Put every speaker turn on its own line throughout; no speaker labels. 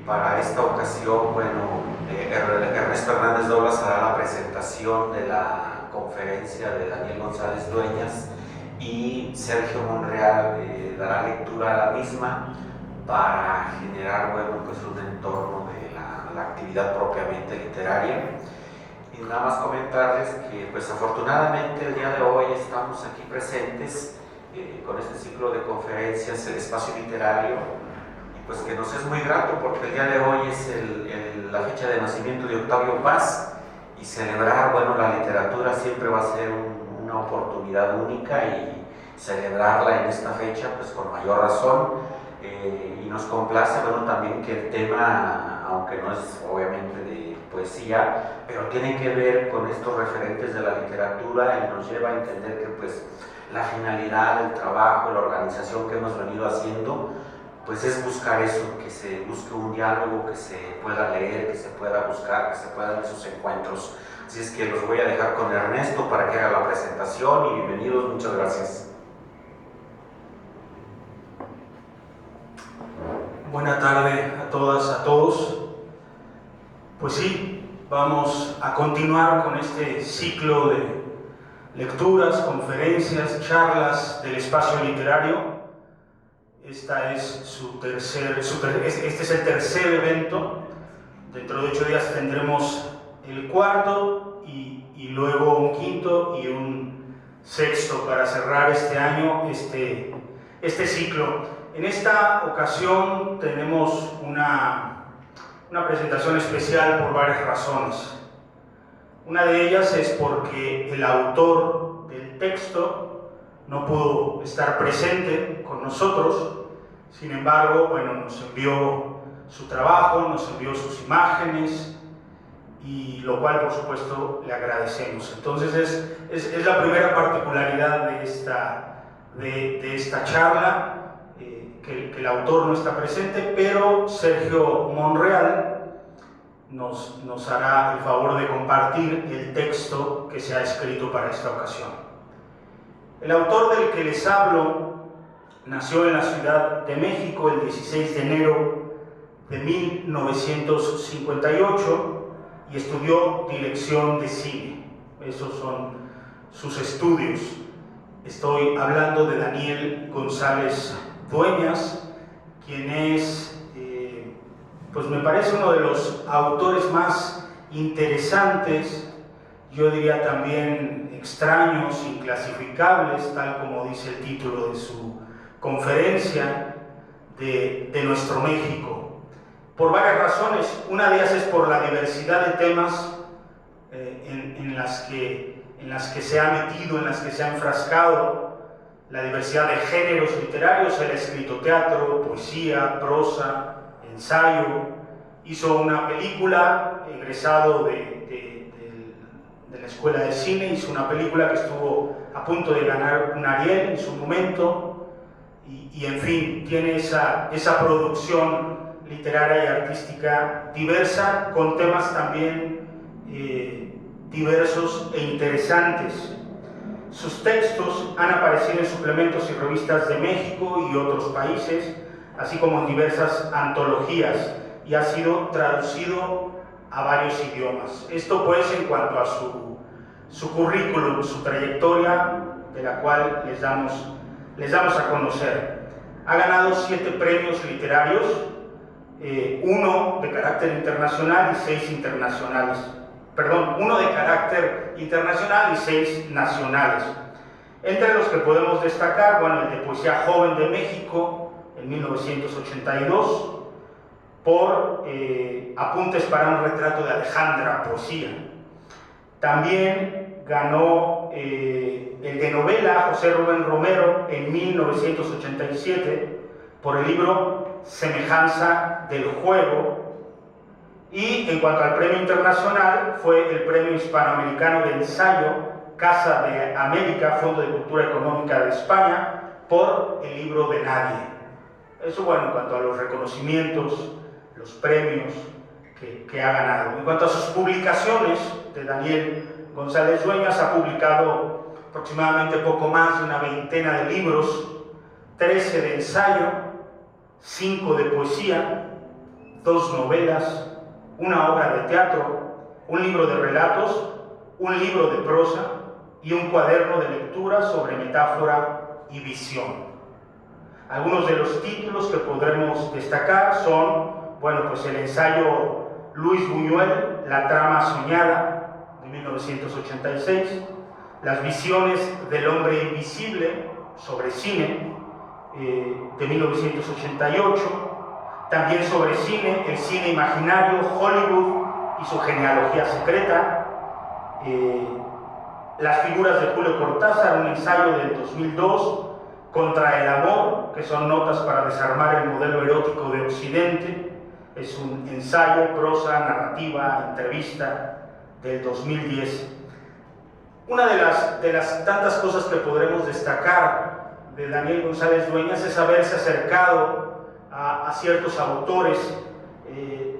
Para esta ocasión, bueno, Ernesto Hernández Doblas hará la presentación de la conferencia de Daniel González Dueñas y Sergio Monreal dará lectura a la misma para generar, bueno, pues un entorno de la actividad propiamente literaria. Y nada más comentarles que, pues afortunadamente el día de hoy estamos aquí presentes con este ciclo de conferencias, el espacio literario, y pues que nos es muy grato porque el día de hoy es la fecha de nacimiento de Octavio Paz, y celebrar, bueno, la literatura siempre va a ser una oportunidad única, y celebrarla en esta fecha pues con mayor razón. Y nos complace, bueno, también que el tema, aunque no es obviamente de poesía, pero tiene que ver con estos referentes de la literatura, y nos lleva a entender que pues la finalidad del trabajo, la organización que hemos venido haciendo, pues es buscar eso, que se busque un diálogo, que se pueda leer, que se pueda buscar, que se puedan dar esos encuentros. Así es que los voy a dejar con Ernesto para que haga la presentación, y bienvenidos, muchas gracias.
Buena tarde a todas, a todos. Pues sí, vamos a continuar con este ciclo de lecturas, conferencias, charlas del espacio literario. Este es el tercer evento. Dentro de 8 días tendremos el cuarto y luego un quinto y un sexto para cerrar este año, este ciclo. En esta ocasión tenemos una presentación especial por varias razones. Una de ellas es porque el autor del texto no pudo estar presente con nosotros. Sin embargo, bueno, nos envió su trabajo, nos envió sus imágenes, y lo cual por supuesto le agradecemos. Entonces es la primera particularidad de esta charla, que el autor no está presente, pero Sergio Monreal nos hará el favor de compartir el texto que se ha escrito para esta ocasión. El autor del que les hablo nació en la Ciudad de México el 16 de enero de 1958 y estudió dirección de cine. Esos son sus estudios. Estoy hablando de Daniel González Dueñas, quien es, pues me parece uno de los autores más interesantes, yo diría también extraños, inclasificables, tal como dice el título de su conferencia, de nuestro México, por varias razones. Una de ellas es por la diversidad de temas en las que se ha metido, en las que se ha enfrascado, la diversidad de géneros literarios. Él ha escrito teatro, poesía, prosa, ensayo, hizo una película, egresado de la Escuela de Cine, hizo una película que estuvo a punto de ganar un Ariel en su momento, y en fin, tiene esa producción literaria y artística diversa, con temas también diversos e interesantes. Sus textos han aparecido en suplementos y revistas de México y otros países, así como en diversas antologías, y ha sido traducido a varios idiomas. Esto pues en cuanto a su currículum, su trayectoria, de la cual les damos a conocer. Ha ganado 7 premios literarios, 1 de carácter internacional y 6 internacionales. Perdón, 1 de carácter internacional y 6 nacionales. Entre los que podemos destacar, bueno, el de Poesía Joven de México en 1982, por Apuntes para un retrato de Alejandra, poesía. También ganó el de novela José Rubén Romero en 1987 por el libro Semejanza del Juego. Y en cuanto al premio internacional, fue el Premio Hispanoamericano de Ensayo Casa de América, Fondo de Cultura Económica de España, por el libro de Nadie. Eso, bueno, en cuanto a los reconocimientos, los premios que ha ganado. En cuanto a sus publicaciones, de Daniel González Dueñas ha publicado aproximadamente poco más de una veintena de libros, 13 de ensayo, 5 de poesía, 2 novelas, una obra de teatro, un libro de relatos, un libro de prosa y un cuaderno de lectura sobre metáfora y visión. Algunos de los títulos que podremos destacar son, bueno, pues el ensayo Luis Buñuel, La trama soñada, de 1986, Las visiones del hombre invisible, sobre cine, de 1988, también sobre cine, el cine imaginario, Hollywood y su genealogía secreta, Las figuras de Julio Cortázar, un ensayo del 2002, Contra el amor, que son notas para desarmar el modelo erótico de Occidente, es un ensayo, prosa, narrativa, entrevista del 2010. Una de las tantas cosas que podremos destacar de Daniel González Dueñas es haberse acercado a ciertos autores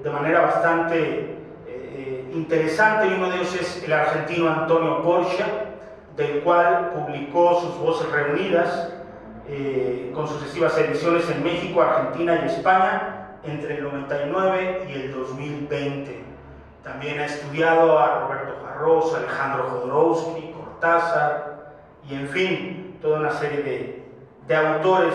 de manera bastante interesante, y uno de ellos es el argentino Antonio Porcia, del cual publicó sus Voces Reunidas con sucesivas ediciones en México, Argentina y España entre el 99 y el 2020. También ha estudiado a Roberto Garros, Alejandro Jodorowsky, Cortázar y, en fin, toda una serie de autores.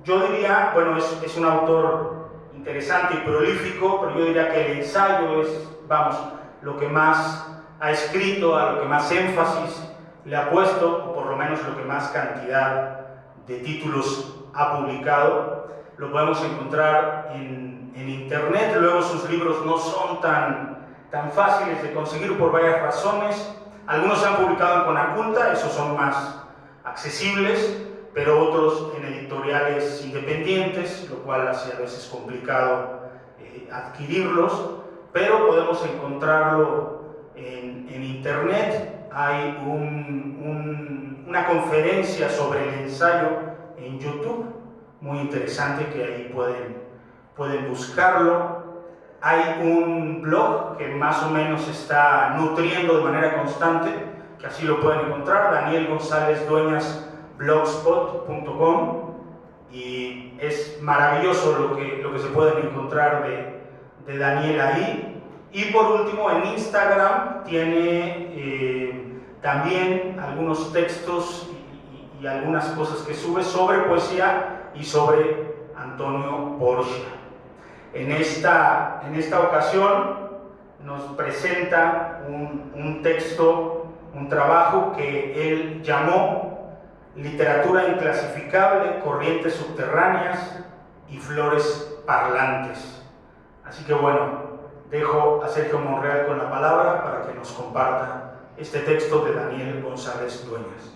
Yo diría, bueno, es un autor interesante y prolífico, pero yo diría que el ensayo es, vamos, lo que más ha escrito, a lo que más énfasis le ha puesto, o por lo menos lo que más cantidad de títulos ha publicado. Lo podemos encontrar en internet. Luego sus libros no son tan fáciles de conseguir por varias razones. Algunos se han publicado en Conaculta, esos son más accesibles, pero otros en editoriales independientes, lo cual hace a veces complicado adquirirlos, pero podemos encontrarlo en internet. Hay una conferencia sobre el ensayo en YouTube, muy interesante, que ahí pueden buscarlo. Hay un blog que más o menos está nutriendo de manera constante, que así lo pueden encontrar, Daniel González Dueñas blogspot.com, y es maravilloso lo que se pueden encontrar de Daniel ahí. Y por último, en Instagram tiene también algunos textos y algunas cosas que sube sobre poesía y sobre Antonio Porcia. En esta ocasión nos presenta un texto, un trabajo que él llamó Literatura inclasificable, corrientes subterráneas y flores parlantes. Así que bueno, dejo a Sergio Monreal con la palabra para que nos comparta este texto de Daniel González Dueñas.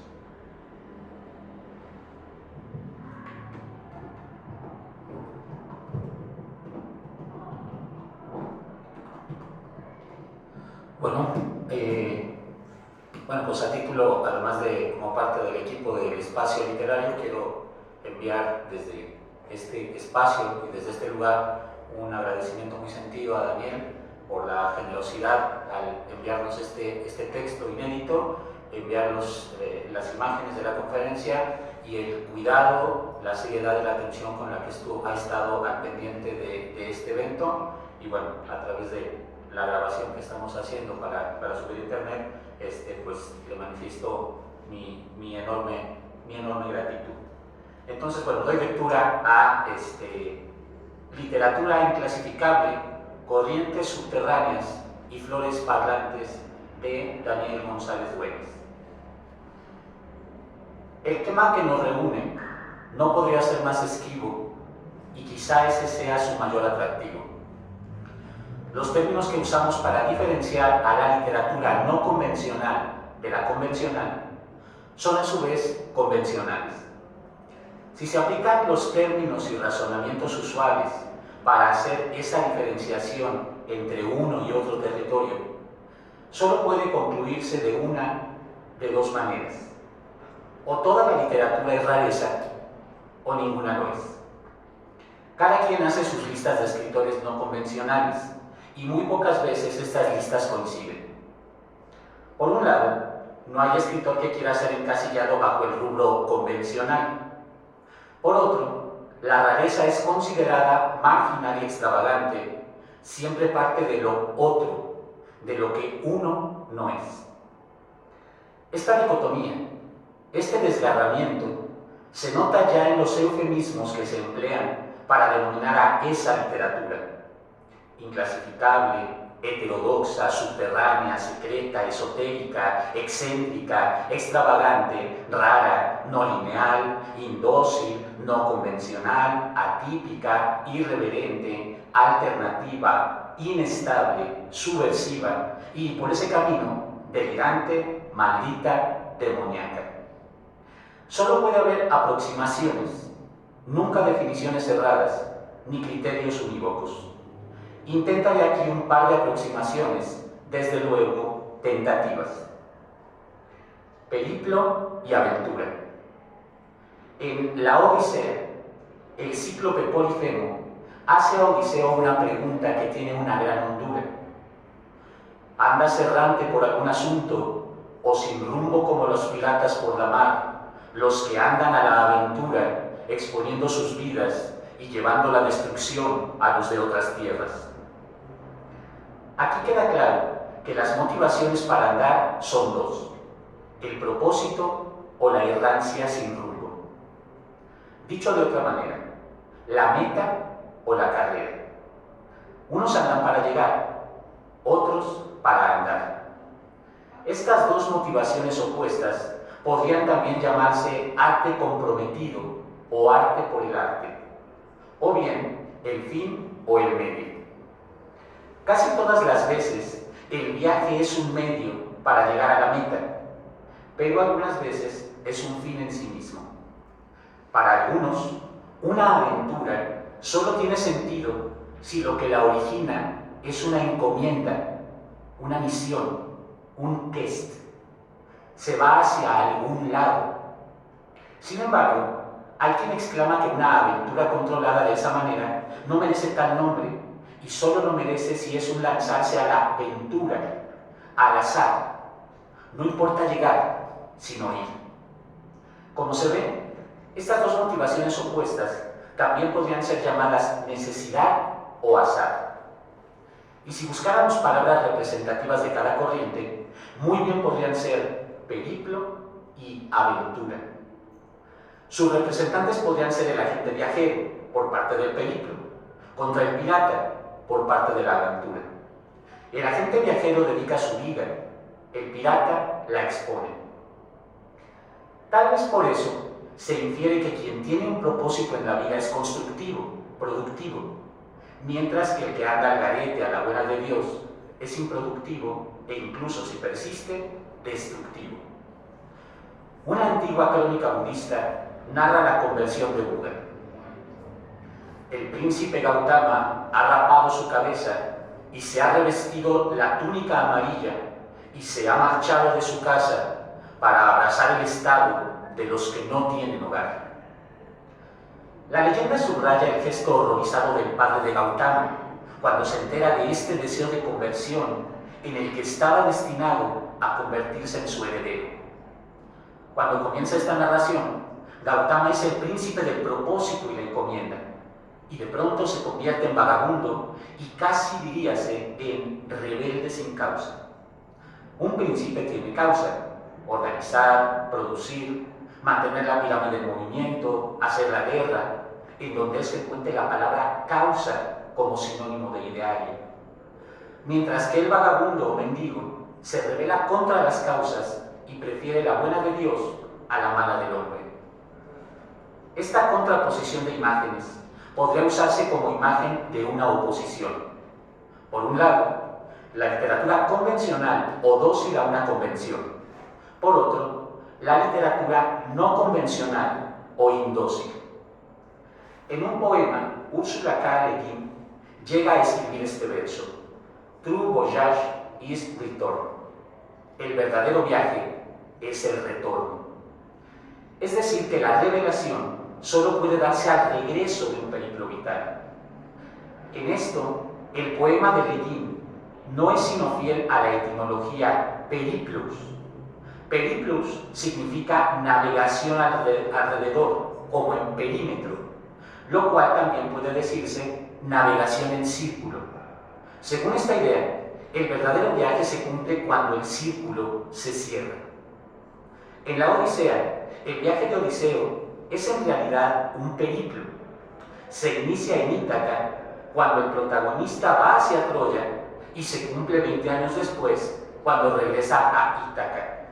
Bueno, pues a título, además de como parte del equipo del espacio literario, quiero enviar desde este espacio y desde este lugar un agradecimiento muy sentido a Daniel por la generosidad al enviarnos este texto inédito, enviarnos las imágenes de la conferencia y el cuidado, la seriedad y la atención con la que ha estado al pendiente de este evento. Y bueno, a través de la grabación que estamos haciendo para subir a internet, pues le manifiesto mi enorme gratitud. Entonces, bueno, doy lectura a Literatura inclasificable, corrientes subterráneas y flores parlantes, de Daniel González Dueñas. El tema que nos reúne no podría ser más esquivo, y quizá ese sea su mayor atractivo. Los términos que usamos para diferenciar a la literatura no convencional de la convencional son a su vez convencionales. Si se aplican los términos y razonamientos usuales para hacer esa diferenciación entre uno y otro territorio, solo puede concluirse de una de dos maneras. O toda la literatura es rareza, o ninguna lo es. Cada quien hace sus listas de escritores no convencionales, y muy pocas veces estas listas coinciden. Por un lado, no hay escritor que quiera ser encasillado bajo el rubro convencional. Por otro, La rareza es considerada marginal y extravagante, siempre parte de lo otro, de lo que uno no es. Esta dicotomía, este desgarramiento, se nota ya en los eufemismos que se emplean para denominar a esa literatura: inclasificable, heterodoxa, subterránea, secreta, esotérica, excéntrica, extravagante, rara, no lineal, indócil, no convencional, atípica, irreverente, alternativa, inestable, subversiva y, por ese camino, delirante, maldita, demoníaca. Solo puede haber aproximaciones, nunca definiciones cerradas, ni criterios unívocos. Intentaré aquí un par de aproximaciones, desde luego tentativas. Periplo y aventura. En la Odisea, el cíclope Polifemo hace a Odiseo una pregunta que tiene una gran hondura. ¿Andas errante por algún asunto o sin rumbo como los piratas por la mar, los que andan a la aventura exponiendo sus vidas y llevando la destrucción a los de otras tierras? Aquí queda claro que las motivaciones para andar son dos: el propósito o la errancia sin rumbo. Dicho de otra manera, la meta o la carrera. Unos andan para llegar, otros para andar. Estas dos motivaciones opuestas podrían también llamarse arte comprometido o arte por el arte, o bien el fin o el medio. Casi todas las veces el viaje es un medio para llegar a la meta, pero algunas veces es un fin en sí mismo. Para algunos, una aventura solo tiene sentido si lo que la origina es una encomienda, una misión, un quest. Se va hacia algún lado. Sin embargo, hay quien exclama que una aventura controlada de esa manera no merece tal nombre, y solo lo merece si es un lanzarse a la aventura, al azar. No importa llegar, sino ir. Como se ve, estas dos motivaciones opuestas también podrían ser llamadas necesidad o azar. Y si buscáramos palabras representativas de cada corriente, muy bien podrían ser periplo y aventura. Sus representantes podrían ser el agente viajero, por parte del periplo, contra el pirata, por parte de la aventura. El agente viajero dedica su vida, el pirata la expone. Tal vez por eso se infiere que quien tiene un propósito en la vida es constructivo, productivo, mientras que el que anda al garete a la buena de Dios es improductivo e incluso, si persiste, destructivo. Una antigua crónica budista narra la conversión de Buda. El príncipe Gautama ha rapado su cabeza y se ha revestido la túnica amarilla y se ha marchado de su casa para abrazar el estado de los que no tienen hogar. La leyenda subraya el gesto horrorizado del padre de Gautama cuando se entera de este deseo de conversión en el que estaba destinado a convertirse en su heredero. Cuando comienza esta narración, Gautama es el príncipe del propósito y la encomienda, y de pronto se convierte en vagabundo y casi diríase en rebelde sin causa. Un príncipe tiene causa: organizar, producir, mantener la pirámide en movimiento, hacer la guerra, en donde es frecuente la palabra causa como sinónimo de ideario. Mientras que el vagabundo o mendigo se rebela contra las causas y prefiere la buena de Dios a la mala del hombre. Esta contraposición de imágenes podría usarse como imagen de una oposición. Por un lado, la literatura convencional o dócil a una convención. Por otro, la literatura no convencional o indócil. En un poema, Ursula K. Le Guin llega a escribir este verso: True voyage is return. El verdadero viaje es el retorno. Es decir, que la revelación solo puede darse al regreso de un periplo vital. En esto, el poema de Le Guin no es sino fiel a la etimología periplus. Periplus significa navegación alrededor, como en perímetro. lo cual también puede decirse navegación en círculo. Según esta idea, el verdadero viaje se cumple cuando el círculo se cierra. En la Odisea, el viaje de Odiseo es en realidad un periplo. Se inicia en Ítaca cuando el protagonista va hacia Troya y se cumple 20 años después cuando regresa a Ítaca.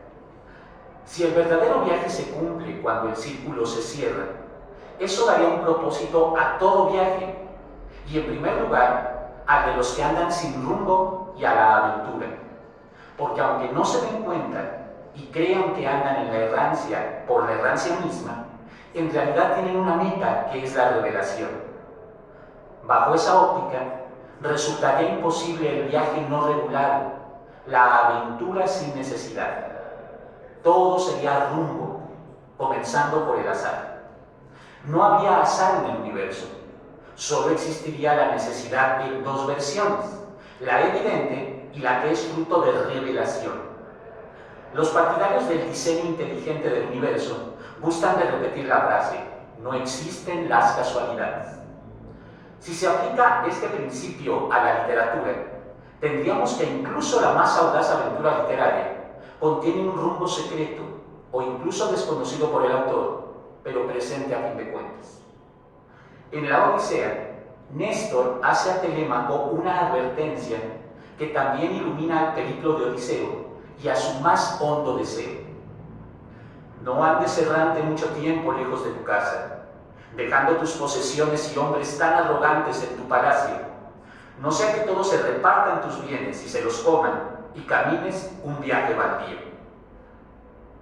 Si el verdadero viaje se cumple cuando el círculo se cierra, eso daría un propósito a todo viaje y en primer lugar al de los que andan sin rumbo y a la aventura, porque aunque no se den cuenta y crean que andan en la errancia por la errancia misma, en realidad tienen una meta que es la revelación. Bajo esa óptica, resultaría imposible el viaje no regulado, la aventura sin necesidad. Todo sería rumbo, comenzando por el azar. No habría azar en el universo, solo existiría la necesidad en dos versiones, la evidente y la que es fruto de revelación. Los partidarios del diseño inteligente del universo gustan de repetir la frase: no existen las casualidades. Si se aplica este principio a la literatura, tendríamos que incluso la más audaz aventura literaria contiene un rumbo secreto o incluso desconocido por el autor, pero presente a fin de cuentas. En la Odisea, Néstor hace a Telémaco una advertencia que también ilumina el periplo de Odiseo y a su más hondo deseo. No andes errante mucho tiempo lejos de tu casa, dejando tus posesiones y hombres tan arrogantes en tu palacio, no sea que todos se repartan tus bienes y se los coman y camines un viaje baldío.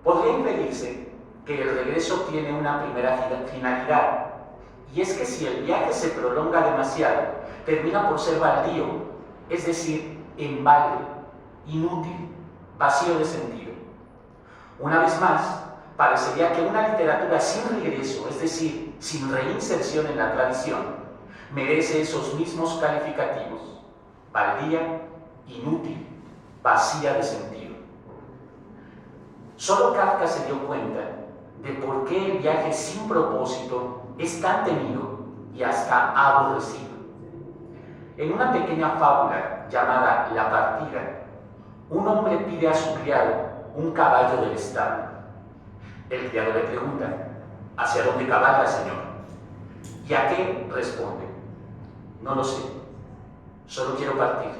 Podría inferirse que el regreso tiene una primera finalidad, y es que si el viaje se prolonga demasiado, termina por ser baldío, es decir, en balde, inútil, vacío de sentido. Una vez más, parecería que una literatura sin regreso, es decir, sin reinserción en la tradición, merece esos mismos calificativos: baldía, inútil, vacía de sentido. Solo Kafka se dio cuenta de por qué el viaje sin propósito es tan temido y hasta aborrecido. En una pequeña fábula llamada La partida, un hombre pide a su criado un caballo del establo. El criado le pregunta: ¿hacia dónde cabalga, señor? ¿Y a qué responde? No lo sé, solo quiero partir,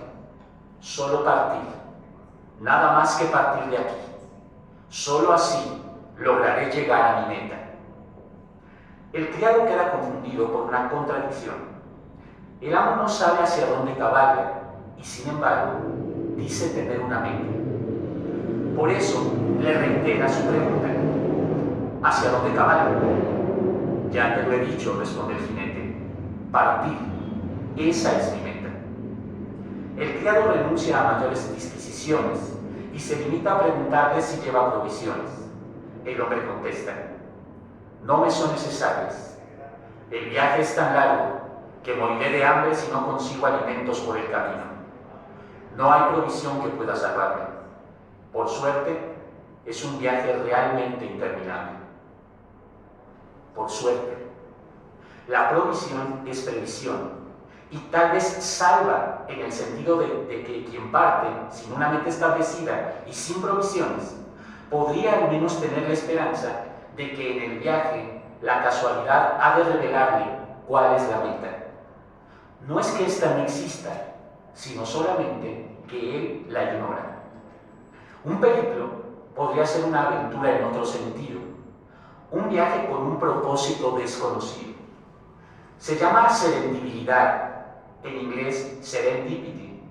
solo partir, nada más que partir de aquí. Solo así lograré llegar a mi meta. El criado queda confundido por una contradicción. El amo no sabe hacia dónde cabalga y, sin embargo, dice tener una meta. Por eso le reitera su pregunta: ¿hacia dónde cabalga? Ya te lo he dicho, responde el jinete, partir, esa es mi meta. El criado renuncia a mayores disquisiciones y se limita a preguntarle si lleva provisiones. El hombre contesta: no me son necesarias. El viaje es tan largo que moriré de hambre si no consigo alimentos por el camino. No hay provisión que pueda salvarme. Por suerte, es un viaje realmente interminable. Por suerte. La provisión es previsión y tal vez salva en el sentido de que quien parte sin una meta establecida y sin provisiones podría al menos tener la esperanza de que en el viaje la casualidad ha de revelarle cuál es la meta. No es que ésta no exista, sino solamente que él la ignora. Un periplo podría ser una aventura en otro sentido, un viaje con un propósito desconocido. Se llama serendibilidad, en inglés serendipity,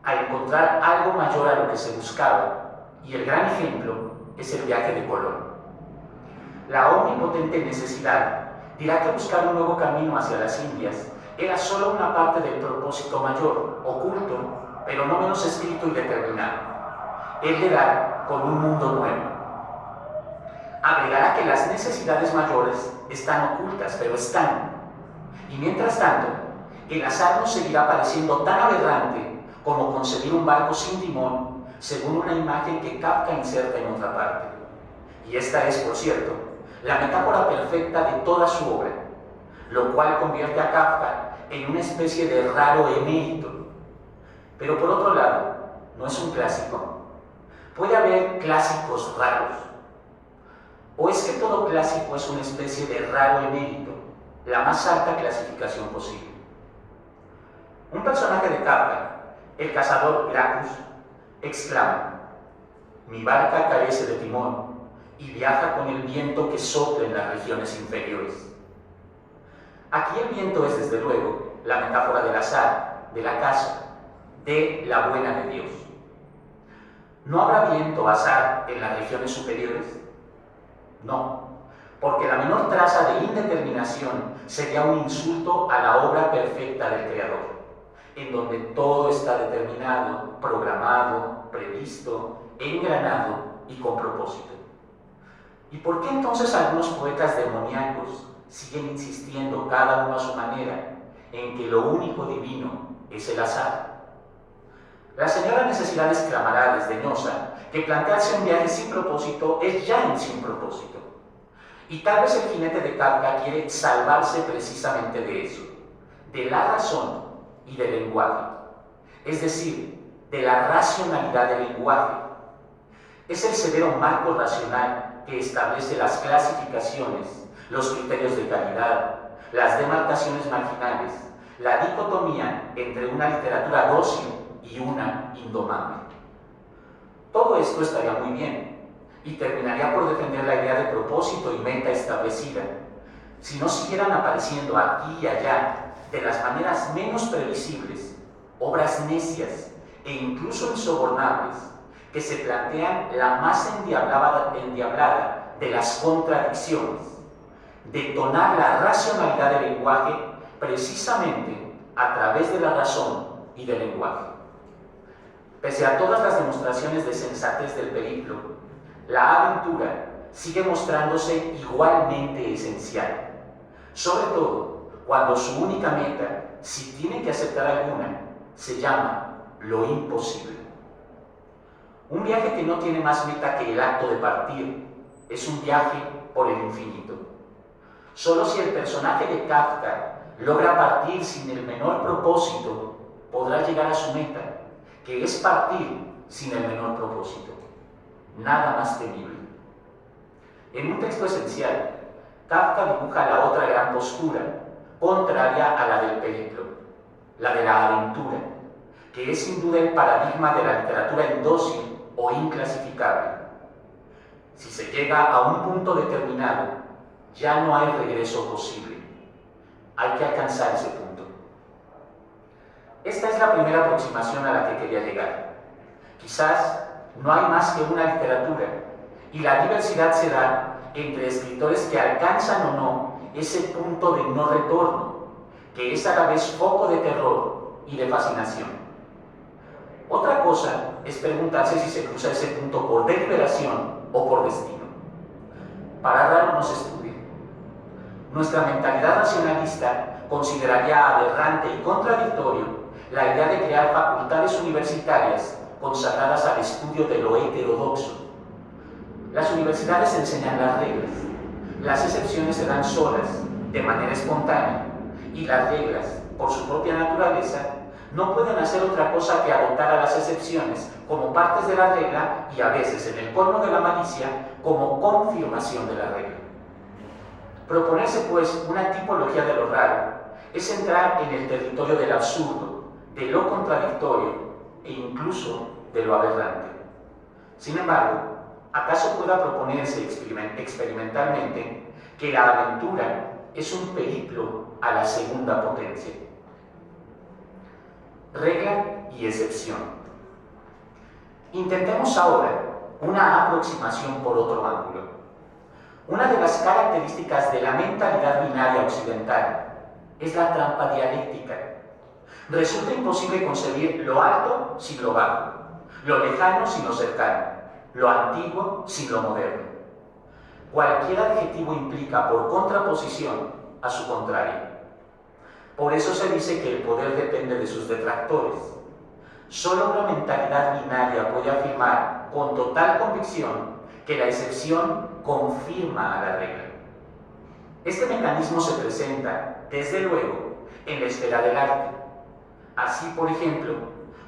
a encontrar algo mayor a lo que se buscaba, y el gran ejemplo es el viaje de Colón. La omnipotente necesidad dirá que buscar un nuevo camino hacia las Indias era solo una parte del propósito mayor, oculto, pero no menos escrito y determinado: el de dar con un mundo nuevo. Agregará que las necesidades mayores están ocultas, pero están. Y mientras tanto, el azar nos seguirá pareciendo tan aberrante como concebir un barco sin timón, según una imagen que Kafka inserta en otra parte. Y esta es, por cierto, la metáfora perfecta de toda su obra. lo cual convierte a Kafka en una especie de raro emérito. Pero por otro lado, ¿no es un clásico? ¿Puede haber clásicos raros? ¿O es que todo clásico es una especie de raro emérito, la más alta clasificación posible? Un personaje de Kafka, el cazador Gracchus, exclama: mi barca carece de timón y viaja con el viento que sopla en las regiones inferiores. Aquí el viento es, desde luego, la metáfora del azar, de la caza, de la buena de Dios. ¿No habrá viento, azar, en las regiones superiores? No, porque la menor traza de indeterminación sería un insulto a la obra perfecta del Creador, en donde todo está determinado, programado, previsto, engranado y con propósito. ¿Y por qué entonces algunos poetas demoníacos siguen insistiendo, cada uno a su manera, en que lo único divino es el azar? La señora Necesidad exclamará desdeñosa que plantearse un viaje sin propósito es ya en sí un propósito. Y tal vez el jinete de Kafka quiere salvarse precisamente de eso, de la razón y del lenguaje, es decir, de la racionalidad del lenguaje. Es el severo marco racional que establece las clasificaciones, los criterios de calidad, las demarcaciones marginales, la dicotomía entre una literatura dócil y una indomable. Todo esto estaría muy bien y terminaría por defender la idea de propósito y meta establecida, si no siguieran apareciendo aquí y allá, de las maneras menos previsibles, obras necias e incluso insobornables que se plantean la más endiablada de las contradicciones, detonar la racionalidad del lenguaje precisamente a través de la razón y del lenguaje. Pese a todas las demostraciones de sensatez del periplo, la aventura sigue mostrándose igualmente esencial, sobre todo cuando su única meta, si tiene que aceptar alguna, se llama lo imposible. Un viaje que no tiene más meta que el acto de partir es un viaje por el infinito. Solo si el personaje de Kafka logra partir sin el menor propósito, podrá llegar a su meta, que es partir sin el menor propósito. Nada más temible. En un texto esencial, Kafka dibuja la otra gran postura, contraria a la del periplo, la de la aventura, que es sin duda el paradigma de la literatura indócil o inclasificable. Si se llega a un punto determinado, ya no hay regreso posible. Hay que alcanzar ese punto. Esta es la primera aproximación a la que quería llegar. Quizás no hay más que una literatura, y la diversidad se da entre escritores que alcanzan o no ese punto de no retorno, que es a la vez foco de terror y de fascinación. Otra cosa es preguntarse si se cruza ese punto por deliberación o por destino. Para raro no se estudia. Nuestra mentalidad racionalista consideraría aberrante y contradictorio la idea de crear facultades universitarias consagradas al estudio de lo heterodoxo. Las universidades enseñan las reglas, las excepciones se dan solas, de manera espontánea, y las reglas, por su propia naturaleza, no pueden hacer otra cosa que adoptar a las excepciones como partes de la regla y a veces, en el colmo de la malicia, como confirmación de la regla. Proponerse, pues, una tipología de lo raro es entrar en el territorio del absurdo, de lo contradictorio e incluso de lo aberrante. Sin embargo, ¿acaso pueda proponerse experimentalmente que la aventura es un periplo a la segunda potencia? Regla y excepción. Intentemos ahora una aproximación por otro ángulo. Una de las características de la mentalidad binaria occidental es la trampa dialéctica. Resulta imposible concebir lo alto sin lo bajo, lo lejano sin lo cercano, lo antiguo sin lo moderno. Cualquier adjetivo implica por contraposición a su contrario. Por eso se dice que el poder depende de sus detractores. Solo una mentalidad binaria puede afirmar con total convicción que la excepción confirma a la regla. Este mecanismo se presenta, desde luego, en la esfera del arte. Así, por ejemplo,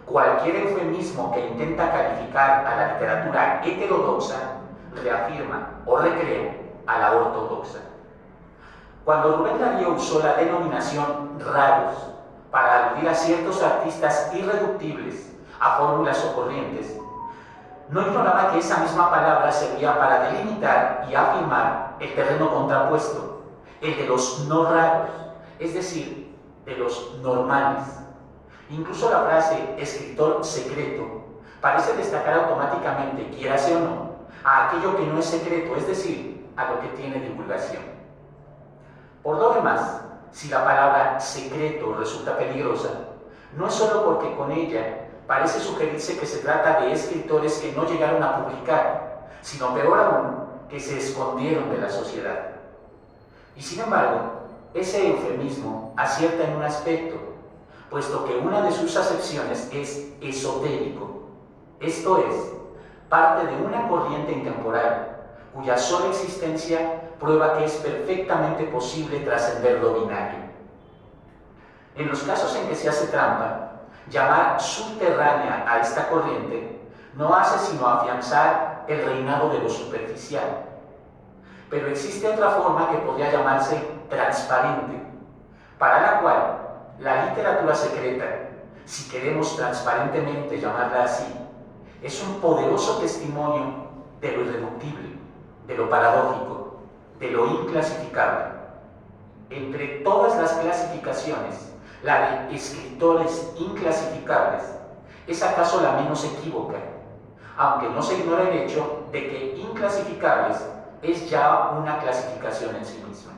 cualquier eufemismo que intenta calificar a la literatura heterodoxa reafirma o recrea a la ortodoxa. Cuando Rubén Darío usó la denominación raros para aludir a ciertos artistas irreductibles a fórmulas o corrientes, no ignoraba que esa misma palabra servía para delimitar y afirmar el terreno contrapuesto, el de los no raros, es decir, de los normales. Incluso la frase escritor secreto parece destacar automáticamente, quiérase o no, a aquello que no es secreto, es decir, a lo que tiene divulgación. Por lo demás, si la palabra secreto resulta peligrosa, no es solo porque con ella parece sugerirse que se trata de escritores que no llegaron a publicar, sino peor aún, que se escondieron de la sociedad. Y sin embargo, ese eufemismo acierta en un aspecto, puesto que una de sus acepciones es esotérico, esto es, parte de una corriente intemporal, cuya sola existencia prueba que es perfectamente posible trascender lo binario. En los casos en que se hace trampa, llamar subterránea a esta corriente no hace sino afianzar el reinado de lo superficial. Pero existe otra forma que podría llamarse transparente, para la cual la literatura secreta, si queremos transparentemente llamarla así, es un poderoso testimonio de lo irreductible, de lo paradójico, de lo inclasificable. Entre todas las clasificaciones, la de escritores inclasificables es acaso la menos equívoca, aunque no se ignora el hecho de que inclasificables es ya una clasificación en sí misma.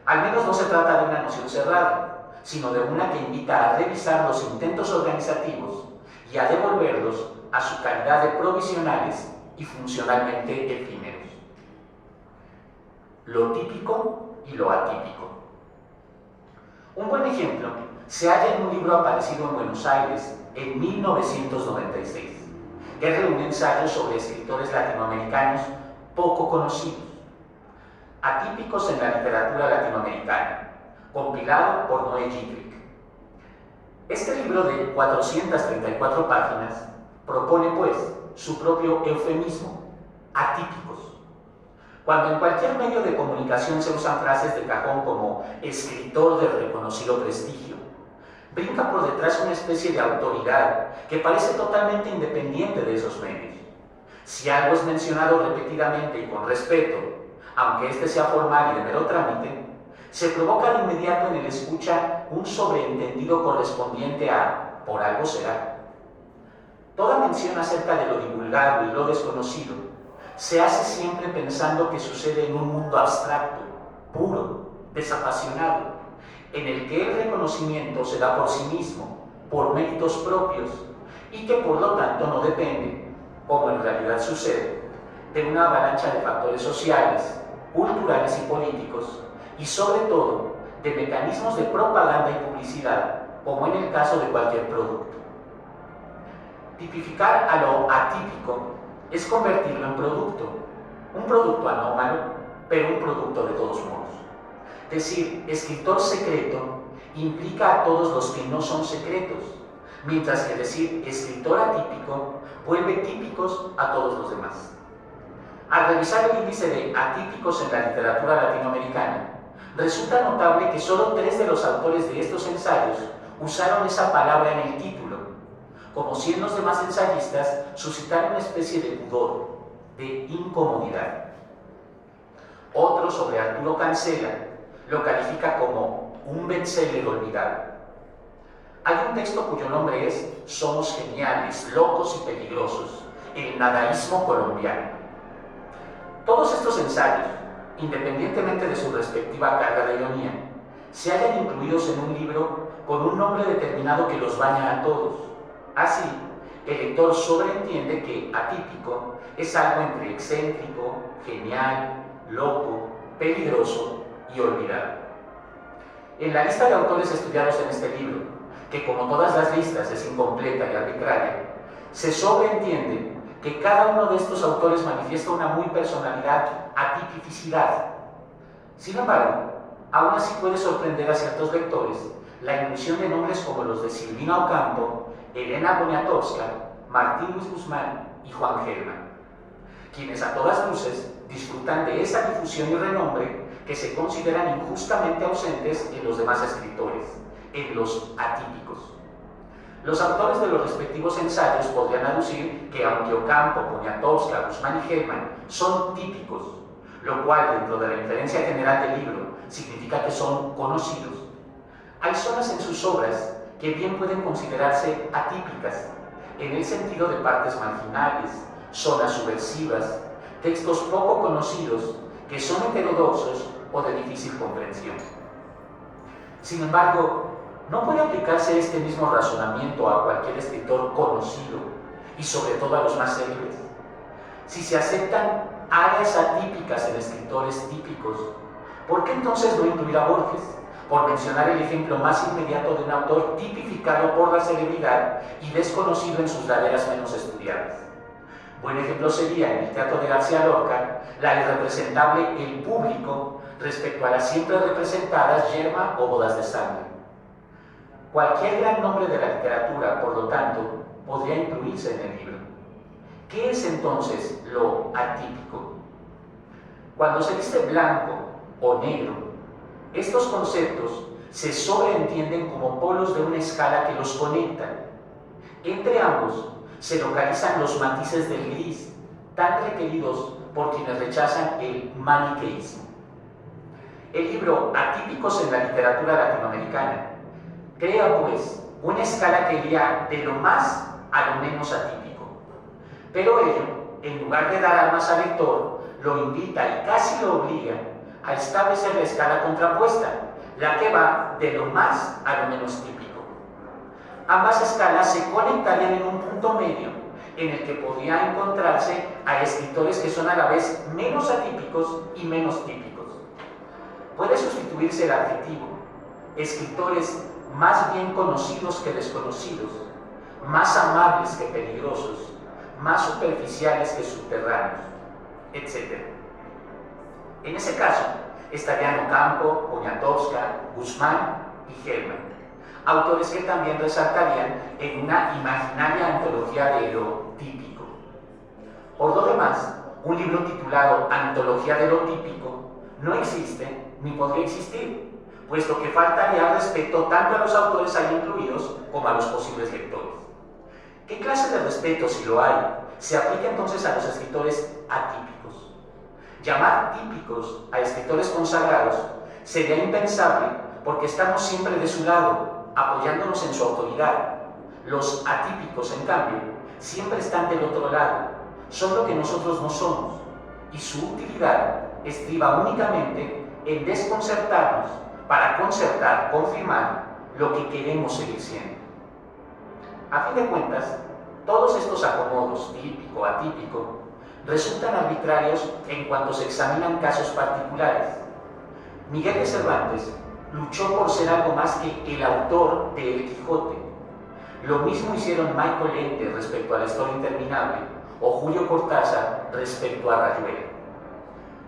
Al menos no se trata de una noción cerrada, sino de una que invita a revisar los intentos organizativos y a devolverlos a su calidad de provisionales y funcionalmente efímeros. Lo típico y lo atípico. Un buen ejemplo se halla en un libro aparecido en Buenos Aires en 1996, que reúne ensayos sobre escritores latinoamericanos poco conocidos, atípicos en la literatura latinoamericana, compilado por Noé Gittrich. Este libro de 434 páginas propone, pues, su propio eufemismo, atípicos. Cuando en cualquier medio de comunicación se usan frases de cajón como escritor de reconocido prestigio, brinca por detrás una especie de autoridad que parece totalmente independiente de esos medios. Si algo es mencionado repetidamente y con respeto, aunque éste sea formal y de mero trámite, se provoca de inmediato en el escucha un sobreentendido correspondiente a por algo será. Toda mención acerca de lo divulgado y lo desconocido se hace siempre pensando que sucede en un mundo abstracto, puro, desapasionado, en el que el reconocimiento se da por sí mismo, por méritos propios, y que por lo tanto no depende, como en realidad sucede, de una avalancha de factores sociales, culturales y políticos, y sobre todo de mecanismos de propaganda y publicidad, como en el caso de cualquier producto. Tipificar a lo atípico es convertirlo en producto, un producto anómalo, pero un producto de todos modos. Decir escritor secreto implica a todos los que no son secretos, mientras que decir escritor atípico vuelve típicos a todos los demás. Al revisar el índice de atípicos en la literatura latinoamericana, resulta notable que solo 3 de los autores de estos ensayos usaron esa palabra en el título, como si en los demás ensayistas suscitara una especie de pudor, de incomodidad. Otro, sobre Arturo Cancela, lo califica como un bestseller olvidado. Hay un texto cuyo nombre es Somos geniales, locos y peligrosos, el nadaísmo colombiano. Todos estos ensayos, independientemente de su respectiva carga de ironía, se hallan incluidos en un libro con un nombre determinado que los baña a todos. Así, el lector sobreentiende que atípico es algo entre excéntrico, genial, loco, peligroso y olvidado. En la lista de autores estudiados en este libro, que como todas las listas es incompleta y arbitraria, se sobreentiende que cada uno de estos autores manifiesta una muy personalidad, atipicidad. Sin embargo, aún así puede sorprender a ciertos lectores la inclusión de nombres como los de Silvina Ocampo, Elena Poniatowska, Martín Luis Guzmán y Juan Gelman, quienes a todas luces disfrutan de esa difusión y renombre que se consideran injustamente ausentes en los demás escritores, en los atípicos. Los autores de los respectivos ensayos podrían aducir que aunque Ocampo, Poniatowska, Guzmán y Gelman son típicos, lo cual dentro de la inferencia general del libro significa que son conocidos, hay zonas en sus obras que bien pueden considerarse atípicas, en el sentido de partes marginales, zonas subversivas, textos poco conocidos que son heterodoxos o de difícil comprensión. Sin embargo, no puede aplicarse este mismo razonamiento a cualquier escritor conocido y sobre todo a los más célebres. Si se aceptan áreas atípicas en escritores típicos, ¿por qué entonces no incluir a Borges? Por mencionar el ejemplo más inmediato de un autor tipificado por la celebridad y desconocido en sus laderas menos estudiadas. Buen ejemplo sería, en el teatro de García Lorca, la irrepresentable El Público respecto a las siempre representadas Yerma o Bodas de Sangre. Cualquier gran nombre de la literatura, por lo tanto, podría incluirse en el libro. ¿Qué es entonces lo atípico? Cuando se dice blanco o negro, estos conceptos se sobreentienden como polos de una escala que los conectan. Entre ambos se localizan los matices del gris, tan requeridos por quienes rechazan el maniqueísmo. El libro Atípicos en la literatura latinoamericana crea, pues, una escala que iría de lo más a lo menos atípico. Pero ello, en lugar de dar armas al lector, lo invita y casi lo obliga a establecer la escala contrapuesta, la que va de lo más a lo menos típico. Ambas escalas se conectarían en un punto medio en el que podría encontrarse a escritores que son a la vez menos atípicos y menos típicos. Puede sustituirse el adjetivo, escritores más bien conocidos que desconocidos, más amables que peligrosos, más superficiales que subterráneos, etc. En ese caso, estarían Ocampo, Poniatowska, Guzmán y Gelman, autores que también resaltarían en una imaginaria antología de lo típico. Por lo demás, un libro titulado Antología de lo típico no existe ni podría existir, puesto que faltaría al respeto tanto a los autores ahí incluidos como a los posibles lectores. ¿Qué clase de respeto, si lo hay, se aplica entonces a los escritores atípicos? Llamar típicos a escritores consagrados sería impensable porque estamos siempre de su lado, apoyándonos en su autoridad. Los atípicos, en cambio, siempre están del otro lado, son lo que nosotros no somos, y su utilidad estriba únicamente en desconcertarnos para concertar, confirmar lo que queremos seguir siendo. A fin de cuentas, todos estos acomodos, típico, atípico, resultan arbitrarios en cuanto se examinan casos particulares. Miguel de Cervantes luchó por ser algo más que el autor de El Quijote. Lo mismo hicieron Michael Ende respecto a La Historia Interminable o Julio Cortázar respecto a Rayuela.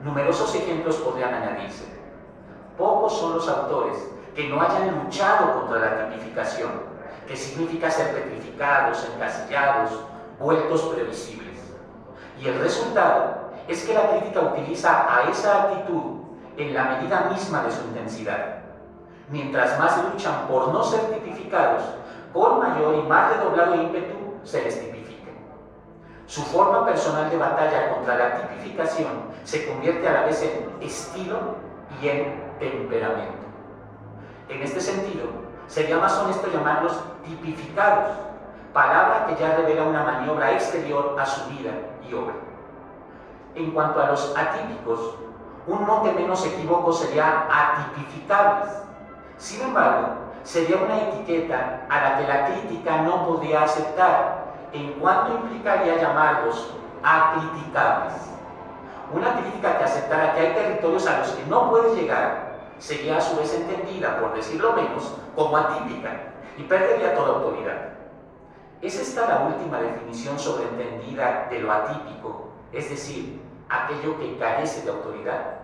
Numerosos ejemplos podrían añadirse. Pocos son los autores que no hayan luchado contra la tipificación, que significa ser petrificados, encasillados, vueltos previsibles. Y el resultado es que la crítica utiliza a esa actitud en la medida misma de su intensidad. Mientras más luchan por no ser tipificados, con mayor y más redoblado ímpetu se les tipifica. Su forma personal de batalla contra la tipificación se convierte a la vez en estilo y en temperamento. En este sentido, sería más honesto llamarlos tipificados, palabra que ya revela una maniobra exterior a su vida y obra. En cuanto a los atípicos, un mote menos equívoco sería atipificables. Sin embargo, sería una etiqueta a la que la crítica no podría aceptar, en cuanto implicaría llamarlos acriticables. Una crítica que aceptara que hay territorios a los que no puede llegar sería a su vez entendida, por decirlo menos, como atípica y perdería toda autoridad. ¿Es esta la última definición sobreentendida de lo atípico, es decir, aquello que carece de autoridad?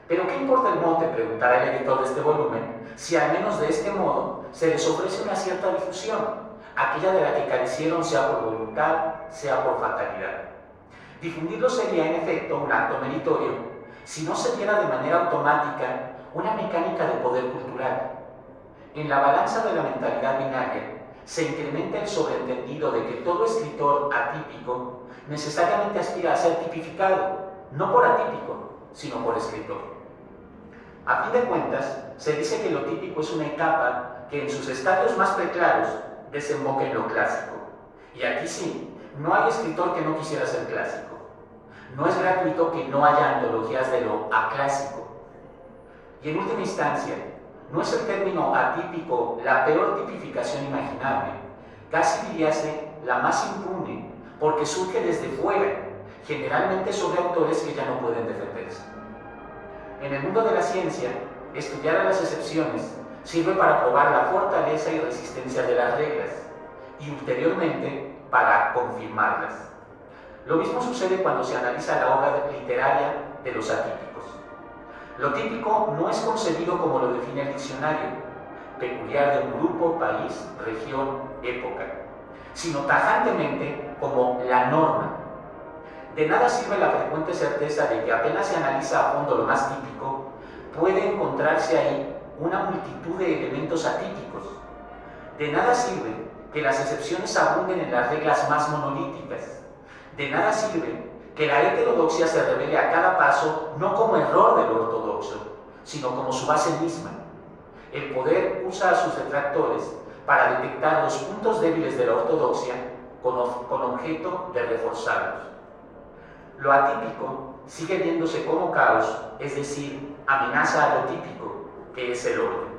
Pero ¿qué importa el mote?, preguntará el editor de este volumen, si al menos de este modo se les ofrece una cierta difusión, aquella de la que carecieron sea por voluntad, sea por fatalidad. Difundirlo sería en efecto un acto meritorio, si no se diera de manera automática una mecánica de poder cultural. En la balanza de la mentalidad binaria se incrementa el sobreentendido de que todo escritor atípico necesariamente aspira a ser tipificado, no por atípico, sino por escritor. A fin de cuentas, se dice que lo típico es una etapa que en sus estadios más preclaros desemboca en lo clásico. Y aquí sí, no hay escritor que no quisiera ser clásico. No es gratuito que no haya antologías de lo aclásico. Y en última instancia, ¿no es el término atípico la peor tipificación imaginable? Casi diríase la más impune, porque surge desde fuera, generalmente sobre autores que ya no pueden defenderse. En el mundo de la ciencia, estudiar a las excepciones sirve para probar la fortaleza y resistencia de las reglas, y ulteriormente para confirmarlas. Lo mismo sucede cuando se analiza la obra literaria de los atípicos. Lo típico no es concebido como lo define el diccionario, peculiar de un grupo, país, región, época, sino tajantemente como la norma. De nada sirve la frecuente certeza de que apenas se analiza a fondo lo más típico, puede encontrarse ahí una multitud de elementos atípicos. De nada sirve que las excepciones abunden en las reglas más monolíticas. De nada sirve que la heterodoxia se revele a cada paso no como error del ortodoxo, sino como su base misma. El poder usa a sus detractores para detectar los puntos débiles de la ortodoxia con objeto de reforzarlos. Lo atípico sigue viéndose como caos, es decir, amenaza a lo típico, que es el orden.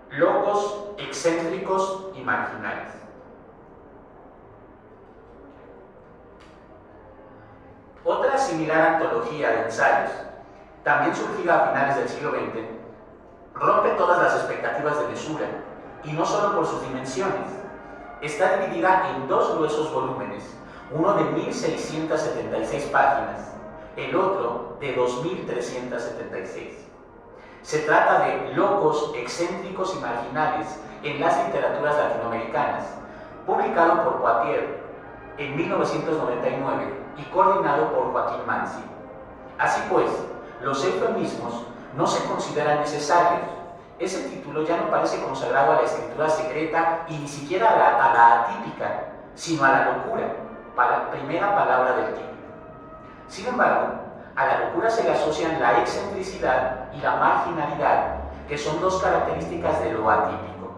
Locos, excéntricos y marginales. Otra similar antología de ensayos, también surgida a finales del siglo XX, rompe todas las expectativas de mesura, y no solo por sus dimensiones. Está dividida en dos gruesos volúmenes, uno de 1676 páginas, el otro de 2376. Se trata de Locos, excéntricos y marginales en las literaturas latinoamericanas, publicado por Poitier en 1999 y coordinado por Joaquín Manzi. Así pues, los eufemismos no se consideran necesarios. Ese título ya no parece consagrado a la escritura secreta y ni siquiera a la atípica, sino a la locura, primera palabra del título. Sin embargo, a la locura se le asocian la excentricidad y la marginalidad, que son dos características de lo atípico.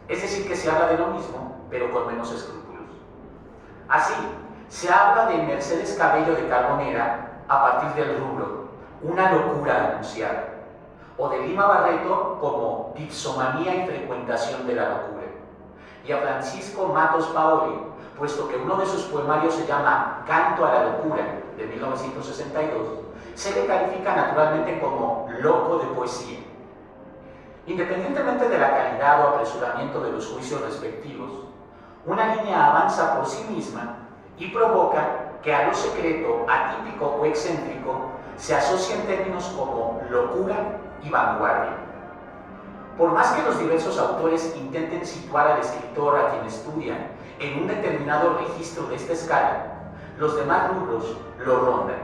Es decir, que se habla de lo mismo, pero con menos escrúpulos. Así, se habla de Mercedes Cabello de Carbonera a partir del rubro Una locura anunciada, o de Lima Barreto como Dipsomanía y frecuentación de la locura, y a Francisco Matos Paoli, puesto que uno de sus poemarios se llama Canto a la locura, de 1962, se le califica naturalmente como loco de poesía. Independientemente de la calidad o apresuramiento de los juicios respectivos, una línea avanza por sí misma y provoca que a lo secreto, atípico o excéntrico se asocien términos como locura y vanguardia. Por más que los diversos autores intenten situar al escritor a quien estudian en un determinado registro de esta escala, los demás rubros lo rondan.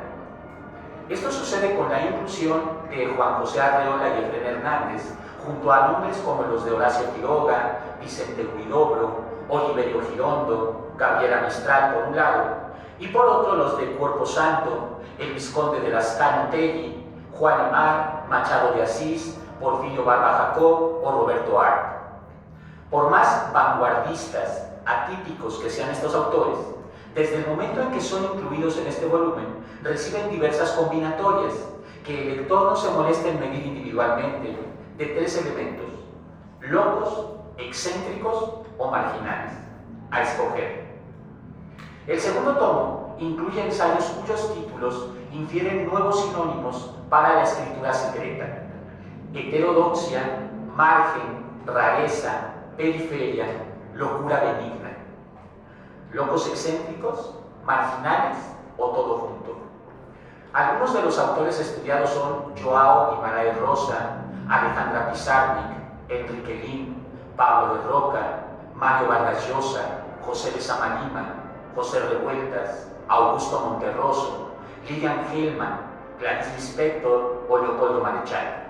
Esto sucede con la inclusión de Juan José Arreola y Efrén Hernández, junto a nombres como los de Horacio Quiroga, Vicente Huidobro, Oliverio Girondo, Gabriela Mistral por un lado, y por otro los de Cuerpo Santo, el Vizconde de Lascano Tegui, Juan Emar, Machado de Asís, Porfirio Barba Jacob o Roberto Art. Por más vanguardistas, atípicos que sean estos autores, desde el momento en que son incluidos en este volumen, reciben diversas combinatorias que el lector no se molesta en medir individualmente, de tres elementos: locos, excéntricos o marginales, a escoger. El segundo tomo incluye ensayos cuyos títulos infieren nuevos sinónimos para la escritura secreta: heterodoxia, margen, rareza, periferia, locura benigna. Locos excéntricos, marginales o todo junto. Algunos de los autores estudiados son Joao Guimarães Rosa, Alejandra Pizarnik, Enrique Lin, Pablo de Roca, Mario Vargas Llosa, José de Samalima, José Revueltas, Augusto Monterroso, Lilian Hellman, Clarice Lispector o Leopoldo Marechal.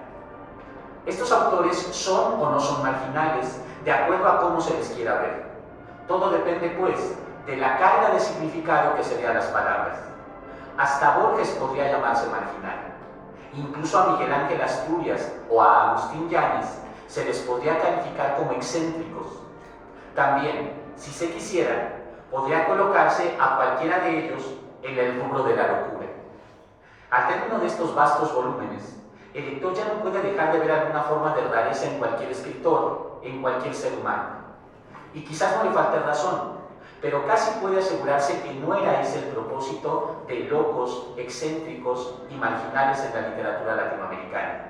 Estos autores son o no son marginales, de acuerdo a cómo se les quiera ver. Todo depende, pues, de la carga de significado que se dé a las palabras. Hasta Borges podría llamarse marginal. Incluso a Miguel Ángel Asturias o a Agustín Yáñez se les podría calificar como excéntricos. También, si se quisiera, podría colocarse a cualquiera de ellos en el rubro de la locura. Al término de estos vastos volúmenes, el lector ya no puede dejar de ver alguna forma de rareza en cualquier escritor, en cualquier ser humano. Y quizás no le falte razón, pero casi puede asegurarse que no era ese el propósito de locos, excéntricos y marginales en la literatura latinoamericana.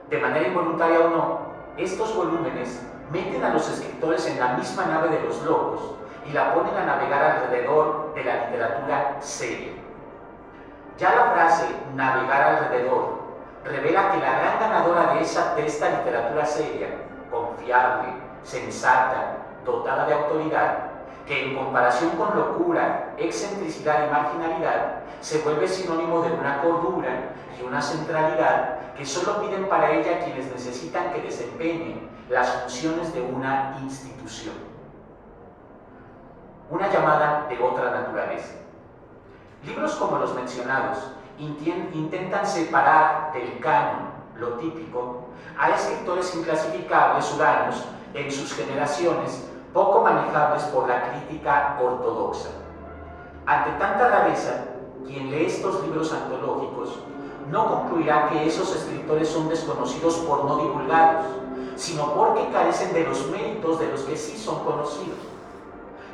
De manera involuntaria o no, estos volúmenes meten a los escritores en la misma nave de los locos y la ponen a navegar alrededor de la literatura seria. Ya la frase navegar alrededor revela que la gran ganadora de esta literatura seria, confiable, sensata, dotada de autoridad, que en comparación con locura, excentricidad y marginalidad, se vuelve sinónimo de una cordura y una centralidad que solo piden para ella quienes necesitan que desempeñe las funciones de una institución. Una llamada de otra naturaleza. Libros como los mencionados intentan separar del canon, lo típico, a escritores inclasificables huraños en sus generaciones poco manejables por la crítica ortodoxa. Ante tanta rareza, quien lee estos libros antológicos no concluirá que esos escritores son desconocidos por no divulgados, sino porque carecen de los méritos de los que sí son conocidos.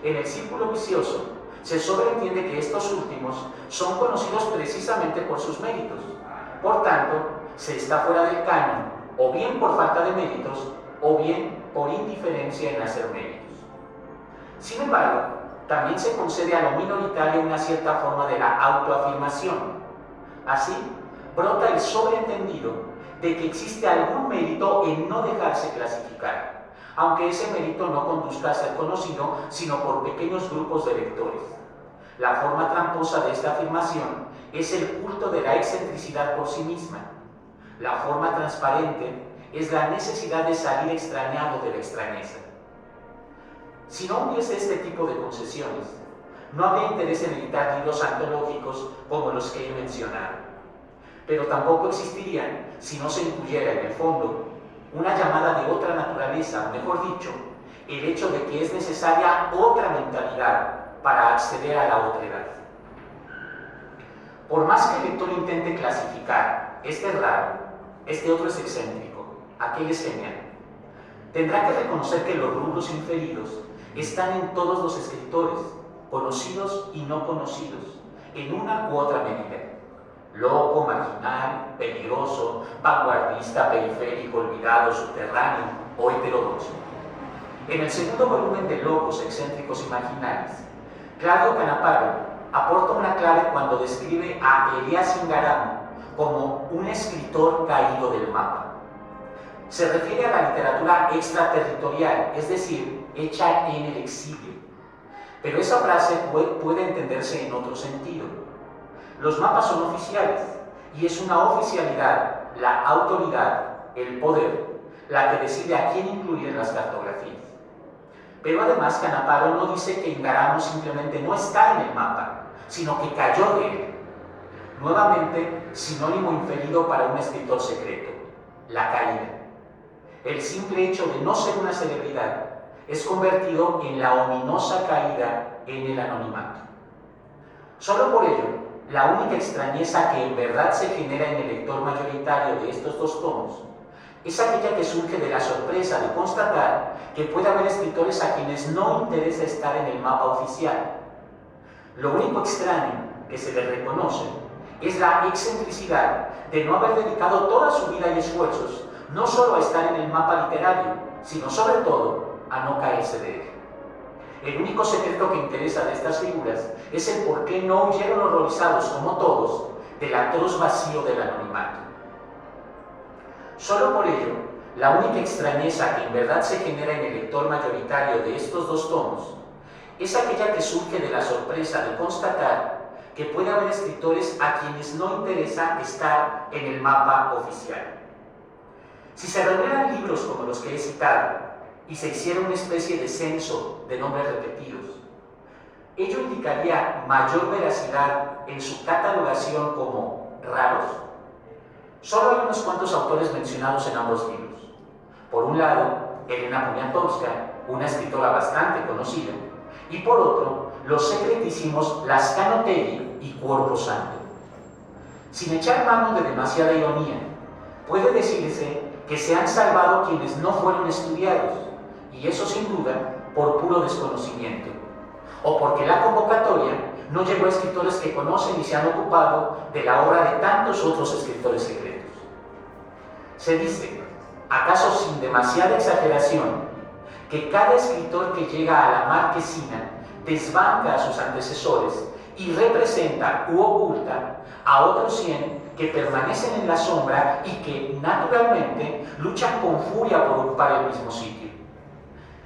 En el círculo vicioso, se sobreentiende que estos últimos son conocidos precisamente por sus méritos. Por tanto, se está fuera del canon, o bien por falta de méritos, o bien por indiferencia en hacer méritos. Sin embargo, también se concede a lo minoritario una cierta forma de la autoafirmación. Así, brota el sobreentendido de que existe algún mérito en no dejarse clasificar, aunque ese mérito no conduzca a ser conocido sino por pequeños grupos de lectores. La forma tramposa de esta afirmación es el culto de la excentricidad por sí misma. La forma transparente es la necesidad de salir extrañado de la extrañeza. Si no hubiese este tipo de concesiones, no habría interés en editar libros antológicos como los que he mencionado. Pero tampoco existirían si no se incluyera en el fondo una llamada de otra naturaleza, o mejor dicho, el hecho de que es necesaria otra mentalidad para acceder a la otra edad. Por más que el lector intente clasificar, este es raro, este otro es excéntrico, aquel es genial, tendrá que reconocer que los rubros inferidos están en todos los escritores, conocidos y no conocidos, en una u otra medida. Loco, marginal, peligroso, vanguardista, periférico, olvidado, subterráneo o heterodoxo. En el segundo volumen de Locos, excéntricos y marginales, Claudio Canaparo aporta una clave cuando describe a Elías Ingaramo como un escritor caído del mapa. Se refiere a la literatura extraterritorial, es decir, hecha en el exilio. Pero esa frase puede entenderse en otro sentido. Los mapas son oficiales y es una oficialidad, la autoridad, el poder, la que decide a quién incluir en las cartografías. Pero además Canaparo no dice que Ingaramo simplemente no está en el mapa, sino que cayó de él. Nuevamente, sinónimo inferido para un escritor secreto, la caída. El simple hecho de no ser una celebridad es convertido en la ominosa caída en el anonimato. Solo por ello, la única extrañeza que en verdad se genera en el lector mayoritario de estos dos tomos es aquella que surge de la sorpresa de constatar que puede haber escritores a quienes no interesa estar en el mapa oficial. Lo único extraño que se les reconoce es la excentricidad de no haber dedicado toda su vida y esfuerzos no solo a estar en el mapa literario, sino sobre todo a no caerse de él. El único secreto que interesa de estas figuras es el por qué no huyeron horrorizados como todos del atroz vacío del anonimato. Solo por ello, la única extrañeza que en verdad se genera en el lector mayoritario de estos dos tomos es aquella que surge de la sorpresa de constatar que puede haber escritores a quienes no interesa estar en el mapa oficial. Si se reunieran libros como los que he citado y se hiciera una especie de censo de nombres repetidos, ello indicaría mayor veracidad en su catalogación como raros. Solo hay unos cuantos autores mencionados en ambos libros. Por un lado, Elena Poniatowska, una escritora bastante conocida, y por otro, los secretísimos Lazcano Tegui y Cuerpo Santo. Sin echar mano de demasiada ironía, puede decirse que se han salvado quienes no fueron estudiados, y eso sin duda por puro desconocimiento, o porque la convocatoria no llegó a escritores que conocen y se han ocupado de la obra de tantos otros escritores secretos. Se dice, acaso sin demasiada exageración, que cada escritor que llega a la marquesina desbanca a sus antecesores y representa u oculta a otros 100 que permanecen en la sombra y que, naturalmente, luchan con furia por ocupar el mismo sitio.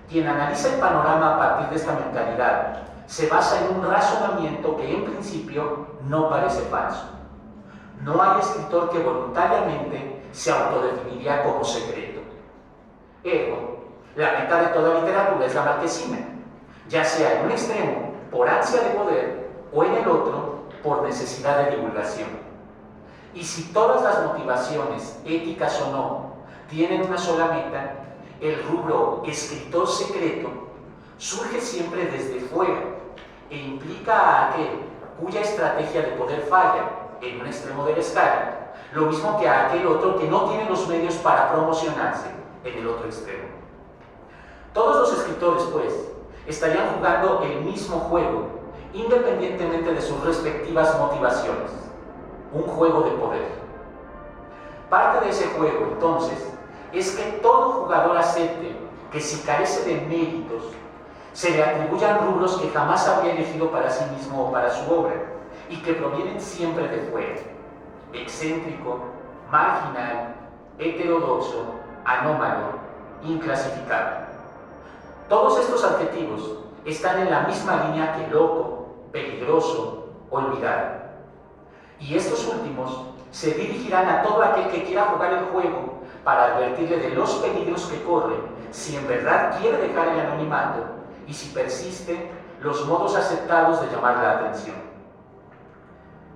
Quien analiza el panorama a partir de esta mentalidad se basa en un razonamiento que en principio no parece falso. No hay escritor que voluntariamente se autodefiniría como secreto. Ergo, la meta de toda literatura es la marquesina, ya sea en un extremo por ansia de poder o en el otro por necesidad de divulgación. Y si todas las motivaciones, éticas o no, tienen una sola meta, el rubro escritor secreto surge siempre desde fuera e implica a aquel cuya estrategia de poder falla en un extremo de la escala, lo mismo que a aquel otro que no tiene los medios para promocionarse en el otro extremo. Todos los escritores, pues, estarían jugando el mismo juego, independientemente de sus respectivas motivaciones, un juego de poder. Parte de ese juego, entonces, es que todo jugador acepte que si carece de méritos, se le atribuyan rubros que jamás habría elegido para sí mismo o para su obra, y que provienen siempre de fuera: excéntrico, marginal, heterodoxo, anómalo, inclasificable. Todos estos adjetivos están en la misma línea que loco, peligroso, olvidado. Y estos últimos se dirigirán a todo aquel que quiera jugar el juego para advertirle de los peligros que corre si en verdad quiere dejar el anonimato y si persiste los modos aceptados de llamar la atención.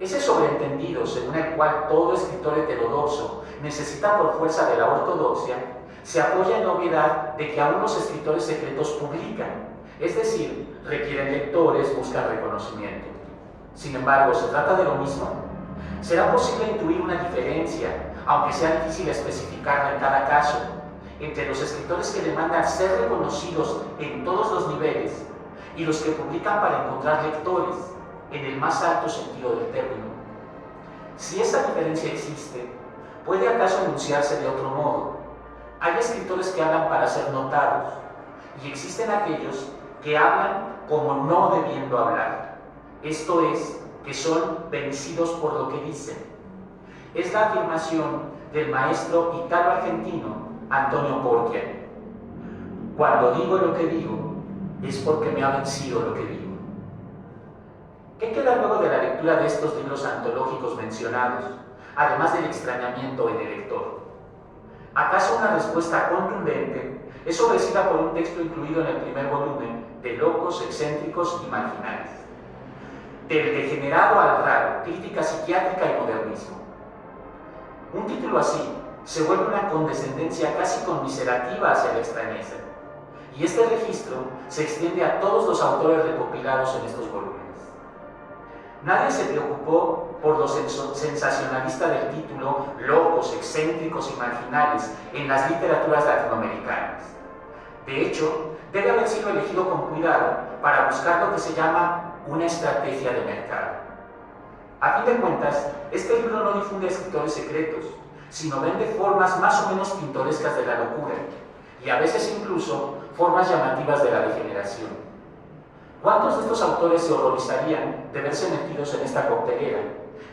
Ese sobreentendido según el cual todo escritor heterodoxo necesita por fuerza de la ortodoxia se apoya en la obviedad de que aún los escritores secretos publican, es decir, requieren lectores, buscan reconocimiento. Sin embargo, ¿se trata de lo mismo? ¿Será posible intuir una diferencia, aunque sea difícil especificarla en cada caso, entre los escritores que demandan ser reconocidos en todos los niveles y los que publican para encontrar lectores, en el más alto sentido del término? Si esa diferencia existe, ¿puede acaso enunciarse de otro modo? Hay escritores que hablan para ser notados, y existen aquellos que hablan como no debiendo hablar, esto es, que son vencidos por lo que dicen. Es la afirmación del maestro italo-argentino Antonio Porcia: cuando digo lo que digo, es porque me ha vencido lo que digo. ¿Qué queda luego de la lectura de estos libros antológicos mencionados, además del extrañamiento en el lector? ¿Acaso una respuesta contundente es ofrecida por un texto incluido en el primer volumen de Locos, Excéntricos y Marginales? Del degenerado al raro, crítica psiquiátrica y modernismo. Un título así se vuelve una condescendencia casi conmiserativa hacia la extrañeza, y este registro se extiende a todos los autores recopilados en estos volúmenes. Nadie se preocupó por lo sensacionalista del título Locos, Excéntricos y Marginales en las literaturas latinoamericanas. De hecho, debe haber sido elegido con cuidado para buscar lo que se llama una estrategia de mercado. A fin de cuentas, este libro no difunde escritores secretos, sino vende formas más o menos pintorescas de la locura, y a veces incluso formas llamativas de la degeneración. ¿Cuántos de estos autores se horrorizarían de verse metidos en esta coctelera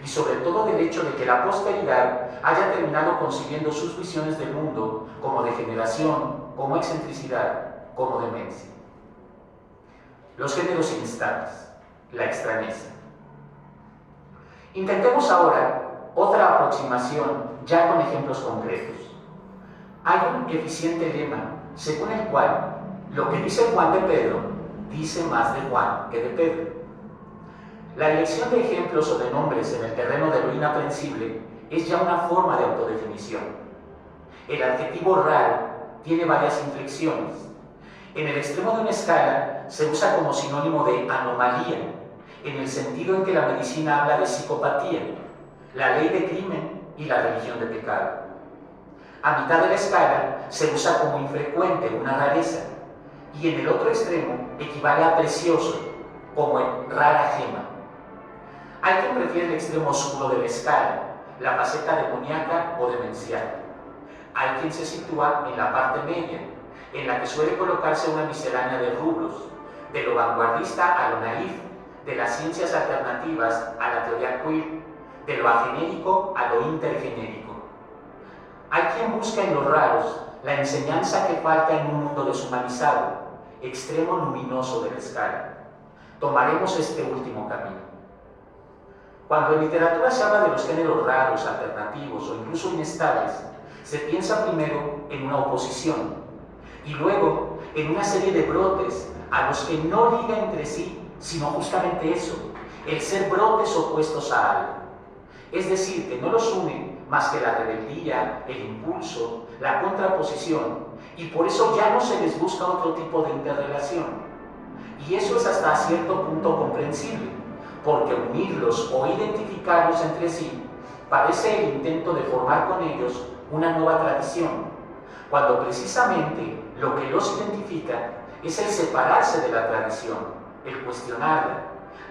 y sobre todo del hecho de que la posteridad haya terminado concibiendo sus visiones del mundo como degeneración, como excentricidad, como demencia. Los géneros instables, la extrañeza. Intentemos ahora otra aproximación ya con ejemplos concretos. Hay un eficiente lema según el cual lo que dice Juan de Pedro dice más de Juan que de Pedro. La elección de ejemplos o de nombres en el terreno de lo inaprensible es ya una forma de autodefinición. El adjetivo raro tiene varias inflexiones. En el extremo de una escala se usa como sinónimo de anomalía, en el sentido en que la medicina habla de psicopatía, la ley de crimen y la religión de pecado. A mitad de la escala se usa como infrecuente, una rareza, y en el otro extremo equivale a precioso, como en rara gema. Hay quien prefiere el extremo oscuro de la escala, la faceta demoníaca o demencial. Hay quien se sitúa en la parte media, en la que suele colocarse una miscelánea de rubros, de lo vanguardista a lo naif, de las ciencias alternativas a la teoría queer, de lo agenérico a lo intergenérico. Hay quien busca en los raros la enseñanza que falta en un mundo deshumanizado, extremo luminoso de la escala. Tomaremos este último camino. Cuando en literatura se habla de los géneros raros, alternativos o incluso inestables, se piensa primero en una oposición y luego en una serie de brotes a los que no liga entre sí, sino justamente eso, el ser brotes opuestos a algo. Es decir, que no los une más que la rebeldía, el impulso, la contraposición, y por eso ya no se les busca otro tipo de interrelación. Y eso es hasta cierto punto comprensible, porque unirlos o identificarlos entre sí parece el intento de formar con ellos una nueva tradición, cuando precisamente lo que los identifica es el separarse de la tradición, el cuestionarla,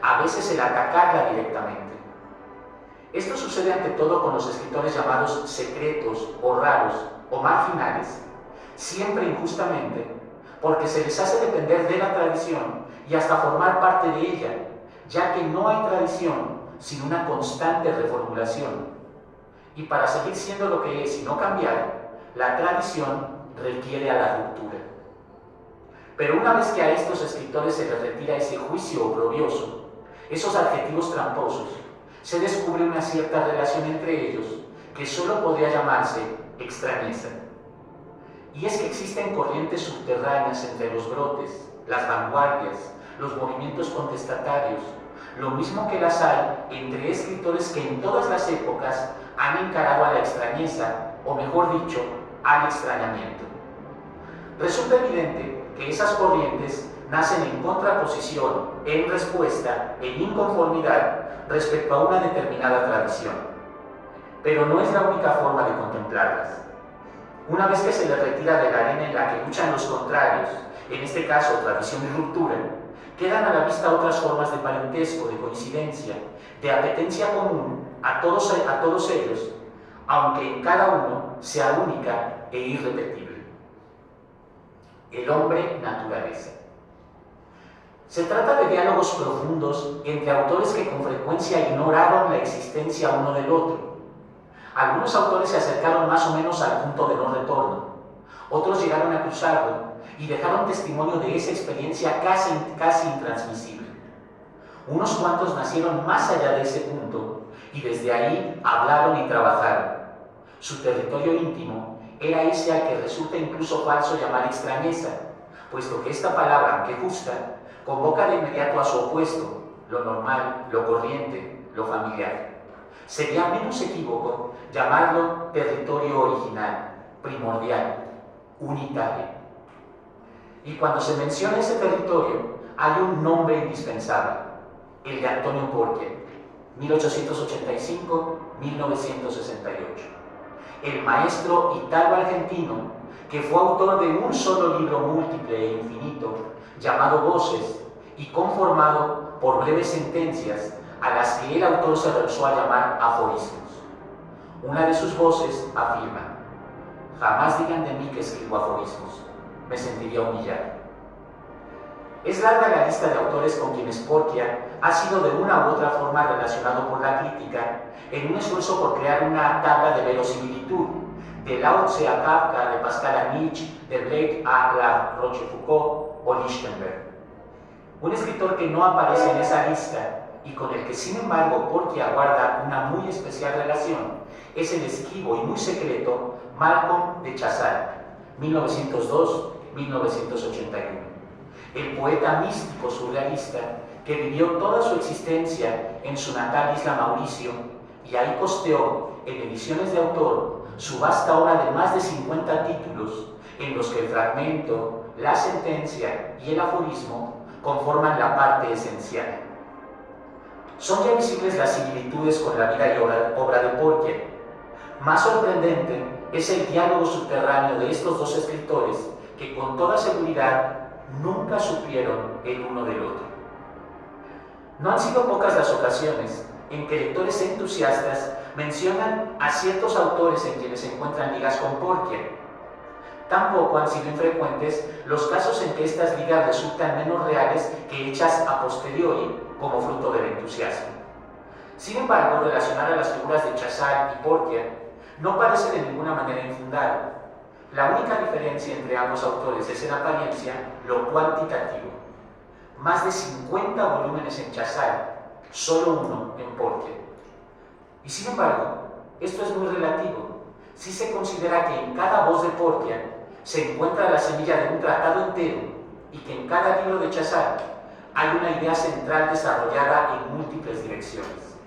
a veces el atacarla directamente. Esto sucede ante todo con los escritores llamados secretos o raros o marginales, siempre injustamente, porque se les hace depender de la tradición y hasta formar parte de ella, ya que no hay tradición sin una constante reformulación. Y para seguir siendo lo que es y no cambiar, la tradición requiere a la ruptura. Pero una vez que a estos escritores se les retira ese juicio oprobioso, esos adjetivos tramposos, se descubre una cierta relación entre ellos que solo podría llamarse extrañeza. Y es que existen corrientes subterráneas entre los brotes, las vanguardias, los movimientos contestatarios, lo mismo que las hay entre escritores que en todas las épocas han encarado a la extrañeza, o mejor dicho, al extrañamiento. Resulta evidente que esas corrientes nacen en contraposición, en respuesta, en inconformidad respecto a una determinada tradición. Pero no es la única forma de contemplarlas. Una vez que se les retira de la arena en la que luchan los contrarios, en este caso tradición y ruptura, quedan a la vista otras formas de parentesco, de coincidencia, de apetencia común a todos ellos, aunque en cada uno sea única e irrepetible. El hombre naturaleza. Se trata de diálogos profundos entre autores que con frecuencia ignoraron la existencia uno del otro. Algunos autores se acercaron más o menos al punto de no retorno, otros llegaron a cruzarlo y dejaron testimonio de esa experiencia casi intransmisible. Unos cuantos nacieron más allá de ese punto y desde ahí hablaron y trabajaron. Su territorio íntimo era ese al que resulta incluso falso llamar extrañeza, puesto que esta palabra, aunque justa, convoca de inmediato a su opuesto, lo normal, lo corriente, lo familiar. Sería menos equívoco llamarlo territorio original, primordial, unitario. Y cuando se menciona ese territorio, hay un nombre indispensable, el de Antonio Porcher, 1885-1968. El maestro italo-argentino que fue autor de un solo libro múltiple e infinito, llamado Voces, y conformado por breves sentencias a las que el autor se rehusó a llamar aforismos. Una de sus voces afirma: jamás digan de mí que escribo aforismos, me sentiría humillado. Es larga la lista de autores con quienes Porcia ha sido de una u otra forma relacionado por la crítica en un esfuerzo por crear una tabla de verosimilitud, de Lao Tse a Kafka, de Pascal a Nietzsche, de Blake a La Rochefoucauld o Lichtenberg. Un escritor que no aparece en esa lista y con el que sin embargo Porcia guarda una muy especial relación es el esquivo y muy secreto Malcolm de Chazal, 1902-1981. El poeta místico surrealista que vivió toda su existencia en su natal isla Mauricio y ahí costeó en ediciones de autor su vasta obra de más de 50 títulos en los que el fragmento, la sentencia y el aforismo conforman la parte esencial. Son ya visibles las similitudes con la vida y obra de Porcia. Más sorprendente es el diálogo subterráneo de estos dos escritores que con toda seguridad nunca supieron el uno del otro. No han sido pocas las ocasiones en que lectores entusiastas mencionan a ciertos autores en quienes se encuentran ligas con Porcia. Tampoco han sido infrecuentes los casos en que estas ligas resultan menos reales que hechas a posteriori como fruto del entusiasmo. Sin embargo, relacionar a las figuras de Chazal y Porcia no parece de ninguna manera infundado. La única diferencia entre ambos autores es en apariencia lo cuantitativo. Más de 50 volúmenes en Chazal, solo uno en Porcia. Y sin embargo, esto es muy relativo. Si se considera que en cada voz de Porcia se encuentra la semilla de un tratado entero y que en cada libro de Chazal hay una idea central desarrollada en múltiples direcciones.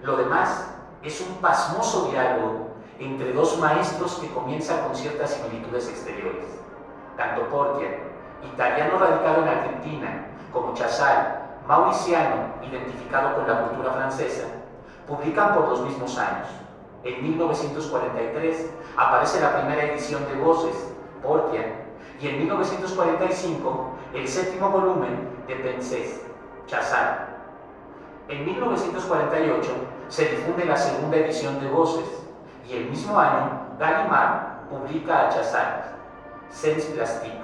Lo demás es un pasmoso diálogo entre dos maestros que comienza con ciertas similitudes exteriores. Tanto Porcia, italiano radicado en Argentina, como Chazal, mauriciano, identificado con la cultura francesa, publican por los mismos años. En 1943 aparece la primera edición de Voces, Porcia, y en 1945 el séptimo volumen de Pensées, Chazal. En 1948 se difunde la segunda edición de Voces, y el mismo año Gallimard publica a Chazal, Sens Plastique,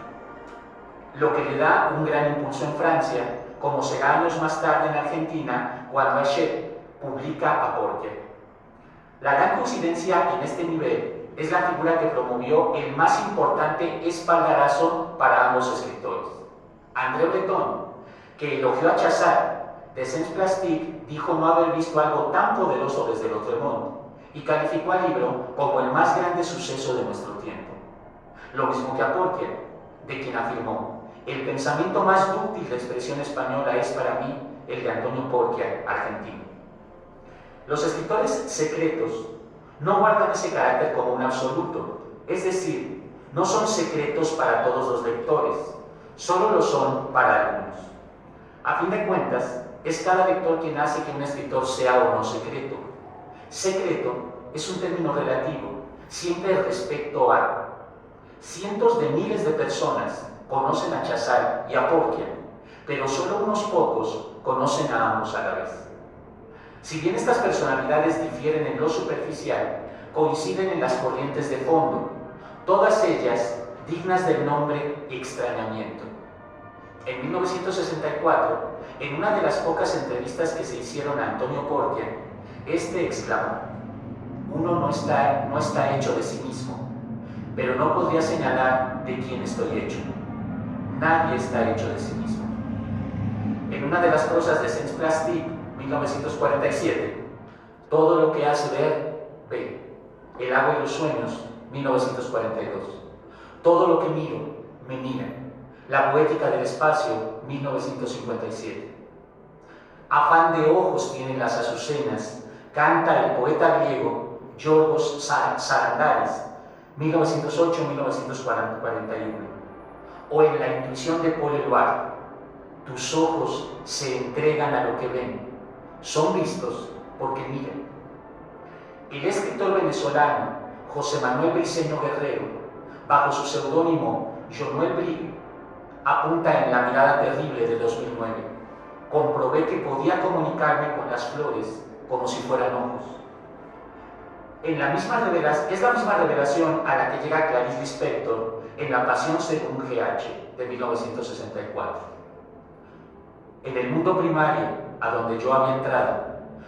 lo que le da un gran impulso en Francia, como será años más tarde en Argentina cuando Hachette publica a Porcia. La gran coincidencia en este nivel es la figura que promovió el más importante espaldarazo para ambos escritores. André Breton, que elogió a Chazal de Sens Plastique, dijo no haber visto algo tan poderoso desde Lautréamont y calificó al libro como el más grande suceso de nuestro tiempo. Lo mismo que a Porcia, de quien afirmó: el pensamiento más dúctil de expresión española es para mí el de Antonio Porcia, argentino. Los escritores secretos no guardan ese carácter como un absoluto, es decir, no son secretos para todos los lectores, solo lo son para algunos. A fin de cuentas, es cada lector quien hace que un escritor sea o no secreto. Secreto es un término relativo, siempre respecto a. Cientos de miles de personas conocen a Chazal y a Porcia, pero solo unos pocos conocen a ambos a la vez. Si bien estas personalidades difieren en lo superficial, coinciden en las corrientes de fondo, todas ellas dignas del nombre extrañamiento. En 1964, en una de las pocas entrevistas que se hicieron a Antonio Porcia, este exclamó: uno no está hecho de sí mismo, pero no podría señalar de quién estoy hecho. Nadie está hecho de sí mismo. En una de las prosas de Sens Plastique, 1947, todo lo que hace ver, ve. El agua y los sueños, 1942. Todo lo que miro, me mira. La poética del espacio, 1957. Afán de ojos tienen las azucenas, canta el poeta griego Yorgos Sarandaris, 1908-1941. O en la intuición de Paul Eluard: tus ojos se entregan a lo que ven, son vistos porque miran. El escritor venezolano José Manuel Briceño Guerrero, bajo su seudónimo Jonuel Brig, apunta en La mirada terrible de 2009: comprobé que podía comunicarme con las flores como si fueran ojos. es la misma revelación a la que llega Clarice Lispector en La Pasión según G.H. de 1964. En el mundo primario, a donde yo había entrado,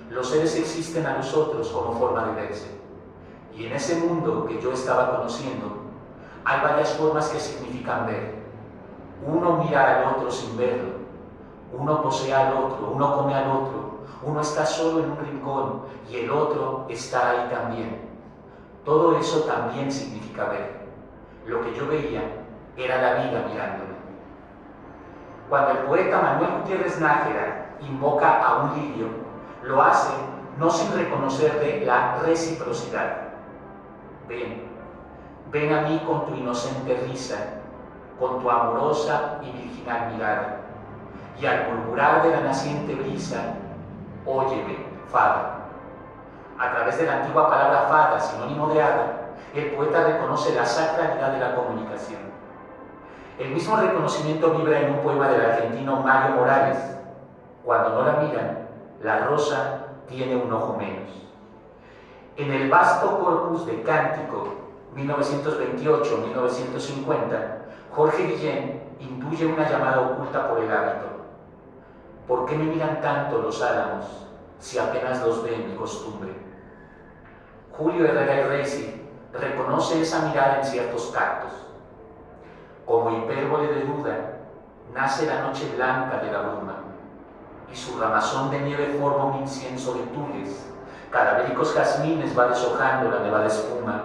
los seres existen a nosotros como forma de verse. Y en ese mundo que yo estaba conociendo, hay varias formas que significan ver. Uno mira al otro sin verlo, uno posee al otro, uno come al otro, uno está solo en un rincón y el otro está ahí también. Todo eso también significa ver. Lo que yo veía era la vida mirándome. Cuando el poeta Manuel Gutiérrez Nájera invoca a un lirio, lo hace no sin reconocerle la reciprocidad. Ven a mí con tu inocente risa, con tu amorosa y virginal mirada, y al murmurar de la naciente brisa, óyeme, fada. A través de la antigua palabra fada, sinónimo de hada, el poeta reconoce la sacralidad de la comunicación. El mismo reconocimiento vibra en un poema del argentino Mario Morales: cuando no la miran, la rosa tiene un ojo menos. En el vasto corpus de Cántico, 1928-1950, Jorge Guillén intuye una llamada oculta por el hábito. ¿Por qué me miran tanto los álamos si apenas los ve en mi costumbre? Julio Herrera y Reisi reconoce esa mirada en ciertos tactos. Como hipérbole de duda, nace la noche blanca de la bruma, y su ramazón de nieve forma un incienso de tules. Cadavéricos jazmines va deshojando la nevada espuma,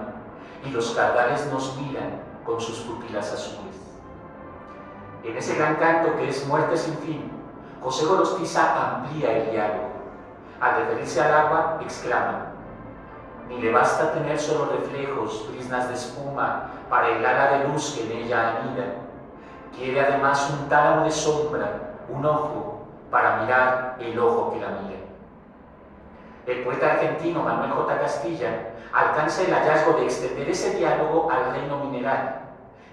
y los cardales nos miran con sus pupilas azules. En ese gran canto que es Muerte sin fin, José Gorostiza amplía el diálogo. Al referirse al agua, exclama: ni le basta tener solo reflejos, brisnas de espuma, para el ala de luz que en ella anida. Quiere además un tálamo de sombra, un ojo, para mirar el ojo que la mira. El poeta argentino Manuel J. Castilla alcanza el hallazgo de extender ese diálogo al reino mineral.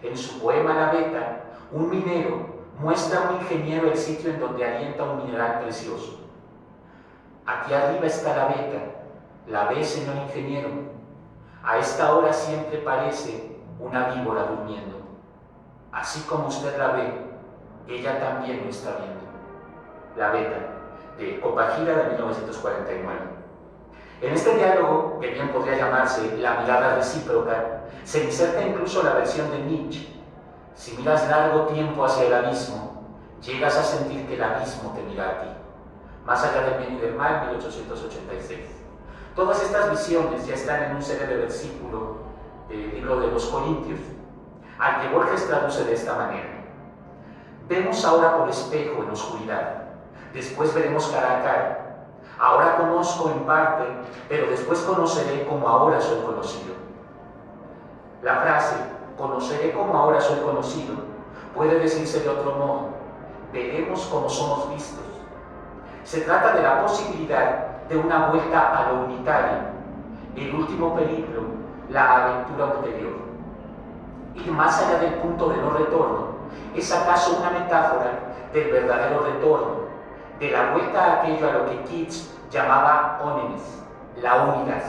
En su poema La Beta, un minero muestra a un ingeniero el sitio en donde alienta un mineral precioso. Aquí arriba está la beta. ¿La ve, señor ingeniero? A esta hora siempre parece una víbora durmiendo. Así como usted la ve, ella también lo está viendo. La Beta, de Copajira, de 1949. En este diálogo, que bien podría llamarse La mirada recíproca, se inserta incluso la versión de Nietzsche: si miras largo tiempo hacia el abismo, llegas a sentir que el abismo te mira a ti. Más allá del bien y del mal, 1886. Todas estas visiones ya están en un célebre versículo del libro de los Corintios, al que Borges traduce de esta manera: vemos ahora por espejo en oscuridad, después veremos cara a cara. Ahora conozco en parte, pero después conoceré como ahora soy conocido. La frase conoceré como ahora soy conocido puede decirse de otro modo: veremos como somos vistos. Se trata de la posibilidad de una vuelta a lo unitario, el último periplo, la aventura ulterior. Ir más allá del punto de no retorno es acaso una metáfora del verdadero retorno, de la vuelta a aquello a lo que Keats llamaba ónenes, la unidad.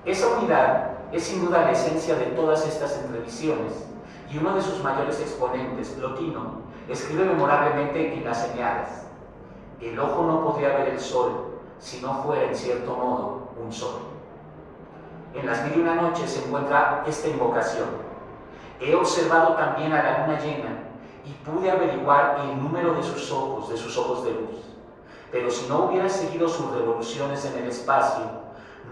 Esa unidad es sin duda la esencia de todas estas entrevisiones, y uno de sus mayores exponentes, Plotino, escribe memorablemente en Las Eneadas: el ojo no podría ver el sol si no fuera en cierto modo un sol. En Las Mil y una Noches se encuentra esta invocación: he observado también a la luna llena y pude averiguar el número de sus ojos de luz, pero si no hubiera seguido sus revoluciones en el espacio,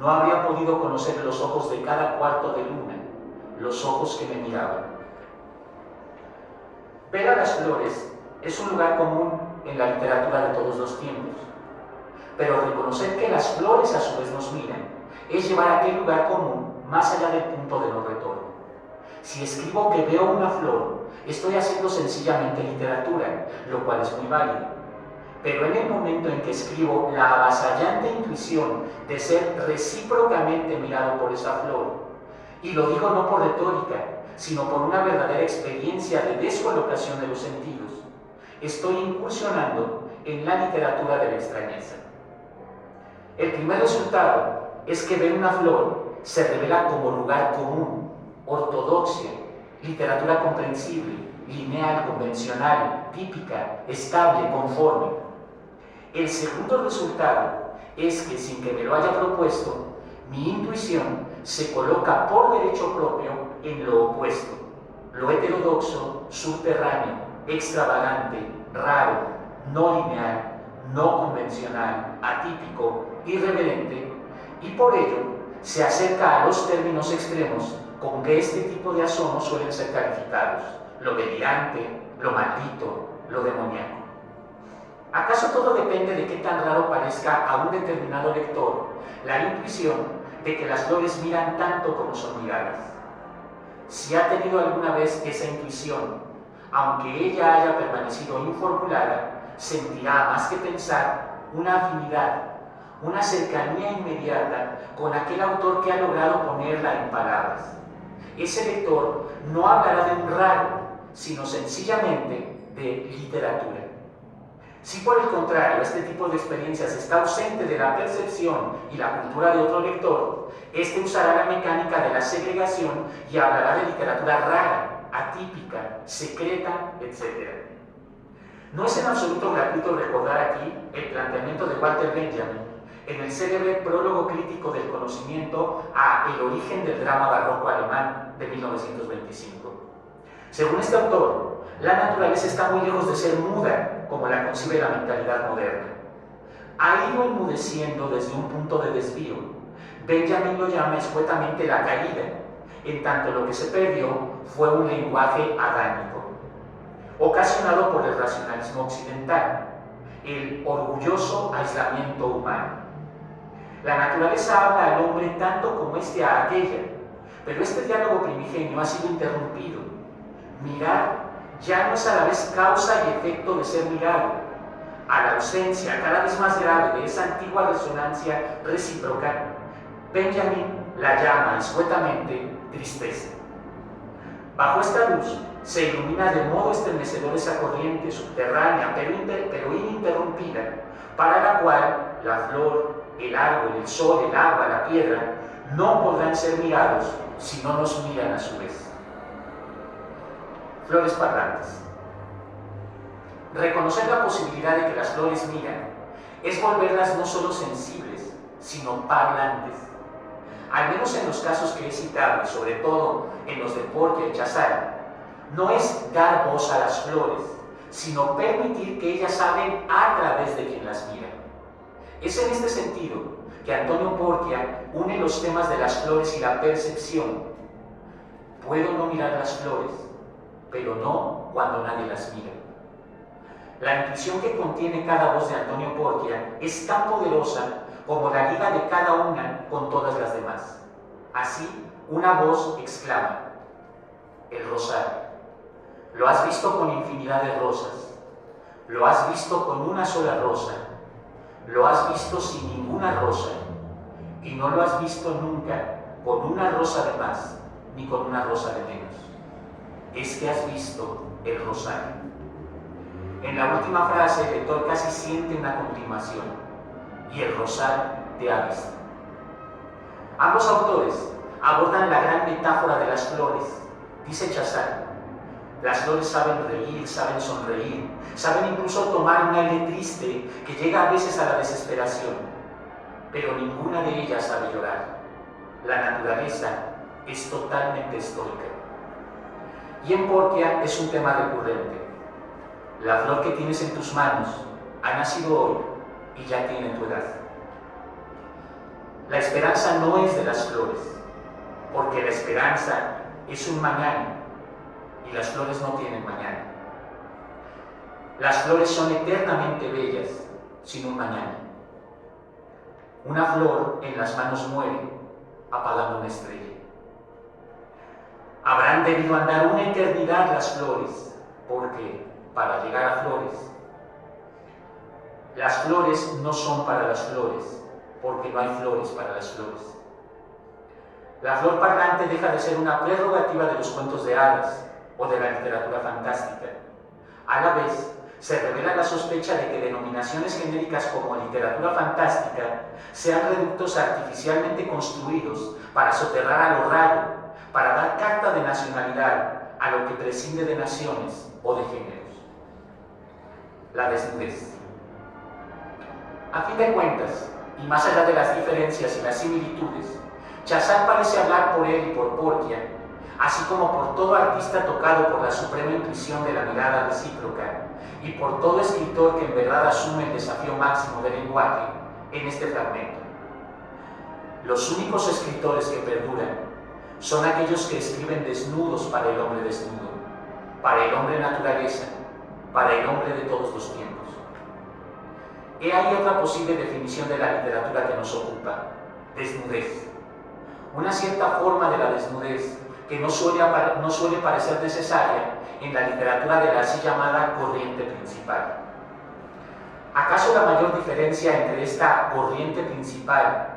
no habría podido conocer los ojos de cada cuarto de luna, los ojos que me miraban. Ver a las flores es un lugar común en la literatura de todos los tiempos, pero reconocer que las flores a su vez nos miran es llevar aquel lugar común más allá del punto de no retorno. Si escribo que veo una flor, estoy haciendo sencillamente literatura, lo cual es muy válido. Pero en el momento en que escribo la avasallante intuición de ser recíprocamente mirado por esa flor, y lo digo no por retórica, sino por una verdadera experiencia de descolocación de los sentidos, estoy incursionando en la literatura de la extrañeza. El primer resultado es que ver una flor se revela como lugar común, ortodoxia, literatura comprensible, lineal, convencional, típica, estable, conforme. El segundo resultado es que, sin que me lo haya propuesto, mi intuición se coloca por derecho propio en lo opuesto, lo heterodoxo, subterráneo, extravagante, raro, no lineal, no convencional, atípico, irreverente, y por ello se acerca a los términos extremos con que este tipo de asomos suelen ser calificados: lo delirante, lo maldito, lo demoníaco. ¿Acaso todo depende de qué tan raro parezca a un determinado lector la intuición de que las flores miran tanto como son miradas? Si ha tenido alguna vez esa intuición, aunque ella haya permanecido informulada, sentirá, más que pensar, una afinidad, una cercanía inmediata con aquel autor que ha logrado ponerla en palabras. Ese lector no hablará de un raro, sino sencillamente de literatura. Si por el contrario este tipo de experiencias está ausente de la percepción y la cultura de otro lector, este usará la mecánica de la segregación y hablará de literatura rara, atípica, secreta, etc. No es en absoluto gratuito recordar aquí el planteamiento de Walter Benjamin en el célebre prólogo crítico del conocimiento a El origen del drama barroco alemán de 1925. Según este autor, la naturaleza está muy lejos de ser muda, como la concibe la mentalidad moderna. Ha ido enmudeciendo desde un punto de desvío. Benjamin lo llama escuetamente la caída, en tanto lo que se perdió fue un lenguaje adánico, ocasionado por el racionalismo occidental, el orgulloso aislamiento humano. La naturaleza habla al hombre tanto como éste a aquella, pero este diálogo primigenio ha sido interrumpido. Mirar ya no es a la vez causa y efecto de ser mirado. A la ausencia cada vez más grave de esa antigua resonancia recíproca, Benjamin la llama escuetamente tristeza. Bajo esta luz se ilumina de modo estremecedor esa corriente subterránea pero ininterrumpida, para la cual la flor, el árbol, el sol, el agua, la piedra no podrán ser mirados si no nos miran a su vez. Flores parlantes. Reconocer la posibilidad de que las flores miran es volverlas no solo sensibles, sino parlantes. Al menos en los casos que he citado, y sobre todo en los de Portia y Chazal, no es dar voz a las flores, sino permitir que ellas hablen a través de quien las mira. Es en este sentido que Antonio Portia une los temas de las flores y la percepción. Puedo no mirar las flores, pero no cuando nadie las mira. La intuición que contiene cada voz de Antonio Portia es tan poderosa como la liga de cada una con todas las demás. Así, una voz exclama: el rosario. Lo has visto con infinidad de rosas, lo has visto con una sola rosa, lo has visto sin ninguna rosa, y no lo has visto nunca con una rosa de más, ni con una rosa de menos. Es que has visto el rosario. En la última frase el lector casi siente una continuación: y el rosario te ha visto. Ambos autores abordan la gran metáfora de las flores. Dice Chazal: las flores saben reír, saben sonreír, saben incluso tomar un aire triste que llega a veces a la desesperación, pero ninguna de ellas sabe llorar. La naturaleza es totalmente estoica. Y en Portia es un tema recurrente. La flor que tienes en tus manos ha nacido hoy y ya tiene tu edad. La esperanza no es de las flores, porque la esperanza es un mañana y las flores no tienen mañana. Las flores son eternamente bellas sin un mañana. Una flor en las manos muere apagando una estrella. Habrán debido andar una eternidad las flores, porque para llegar a flores, las flores no son para las flores, porque no hay flores para las flores. La flor parlante deja de ser una prerrogativa de los cuentos de hadas o de la literatura fantástica. A la vez, se revela la sospecha de que denominaciones genéricas como literatura fantástica sean reductos artificialmente construidos para soterrar a lo raro, para dar carta de nacionalidad a lo que prescinde de naciones o de géneros. La desnudez. A fin de cuentas, y más allá de las diferencias y las similitudes, Chazal parece hablar por él y por Portia, así como por todo artista tocado por la suprema intuición de la mirada recíproca y por todo escritor que en verdad asume el desafío máximo del lenguaje en este fragmento. Los únicos escritores que perduran son aquellos que escriben desnudos para el hombre desnudo, para el hombre naturaleza, para el hombre de todos los tiempos. He ahí otra posible definición de la literatura que nos ocupa: desnudez. Una cierta forma de la desnudez que no suele parecer necesaria en la literatura de la así llamada corriente principal. ¿Acaso la mayor diferencia entre esta corriente principal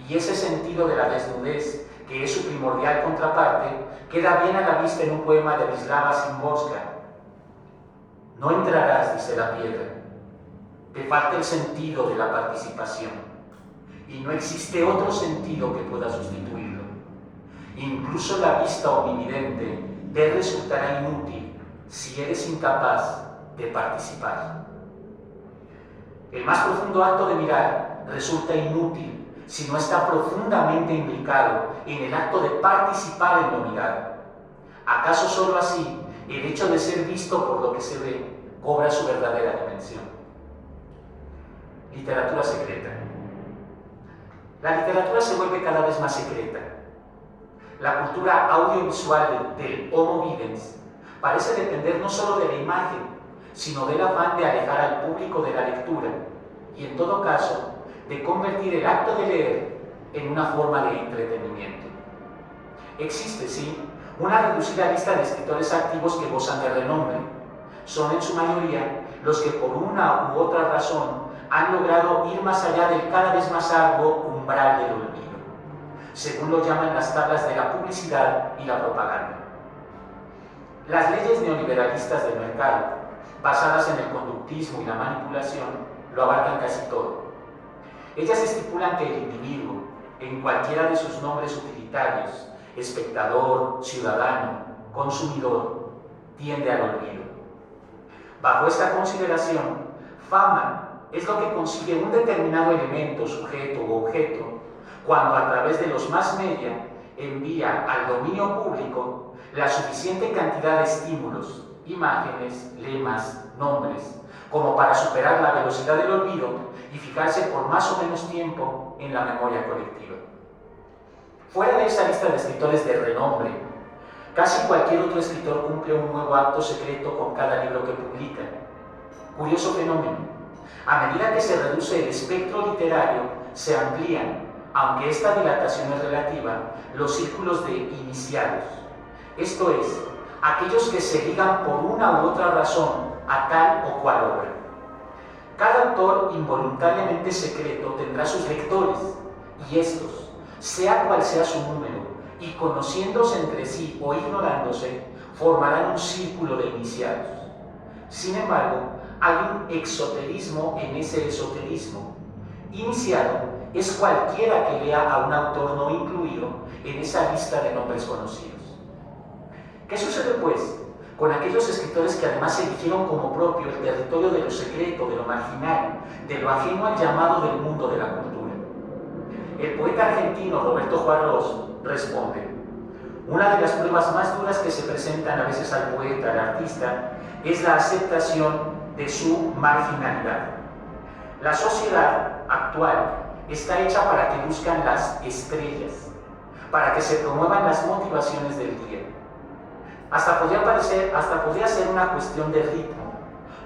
y ese sentido de la desnudez, que es su primordial contraparte, queda bien a la vista en un poema de Wisława Szymborska? No entrarás, dice la piedra, te falta el sentido de la participación, y no existe otro sentido que pueda sustituirlo. Incluso la vista omnividente te resultará inútil si eres incapaz de participar. El más profundo acto de mirar resulta inútil si no está profundamente implicado en el acto de participar en lo mirado. ¿Acaso solo así el hecho de ser visto por lo que se ve cobra su verdadera dimensión? Literatura secreta. La literatura se vuelve cada vez más secreta. La cultura audiovisual del Homo Videns parece depender no solo de la imagen, sino del afán de alejar al público de la lectura y, en todo caso, de convertir el acto de leer en una forma de entretenimiento. Existe, sí, una reducida lista de escritores activos que gozan de renombre. Son en su mayoría los que por una u otra razón han logrado ir más allá del cada vez más arduo umbral del olvido, según lo llaman las tablas de la publicidad y la propaganda. Las leyes neoliberalistas del mercado, basadas en el conductismo y la manipulación, lo abarcan casi todo. Ellas estipulan que el individuo, en cualquiera de sus nombres utilitarios, espectador, ciudadano, consumidor, tiende al olvido. Bajo esta consideración, fama es lo que consigue un determinado elemento, sujeto u objeto, cuando a través de los mass media envía al dominio público la suficiente cantidad de estímulos, imágenes, lemas, nombres, como para superar la velocidad del olvido y fijarse por más o menos tiempo en la memoria colectiva. Fuera de esa lista de escritores de renombre, casi cualquier otro escritor cumple un nuevo acto secreto con cada libro que publica. Curioso fenómeno. A medida que se reduce el espectro literario, se amplían, aunque esta dilatación es relativa, los círculos de iniciados. Esto es, aquellos que se ligan por una u otra razón a tal o cual obra. Cada autor involuntariamente secreto tendrá sus lectores, y estos, sea cual sea su número, y conociéndose entre sí o ignorándose, formarán un círculo de iniciados. Sin embargo, hay un exoterismo en ese esoterismo. Iniciado es cualquiera que lea a un autor no incluido en esa lista de nombres conocidos. ¿Qué sucede, pues, con aquellos escritores que además eligieron como propio el territorio de lo secreto, de lo marginal, de lo ajeno al llamado del mundo de la cultura? El poeta argentino Roberto Juarros responde: una de las pruebas más duras que se presentan a veces al poeta, al artista, es la aceptación de su marginalidad. La sociedad actual está hecha para que buscan las estrellas, para que se promuevan las motivaciones del día. Hasta podría ser una cuestión de ritmo.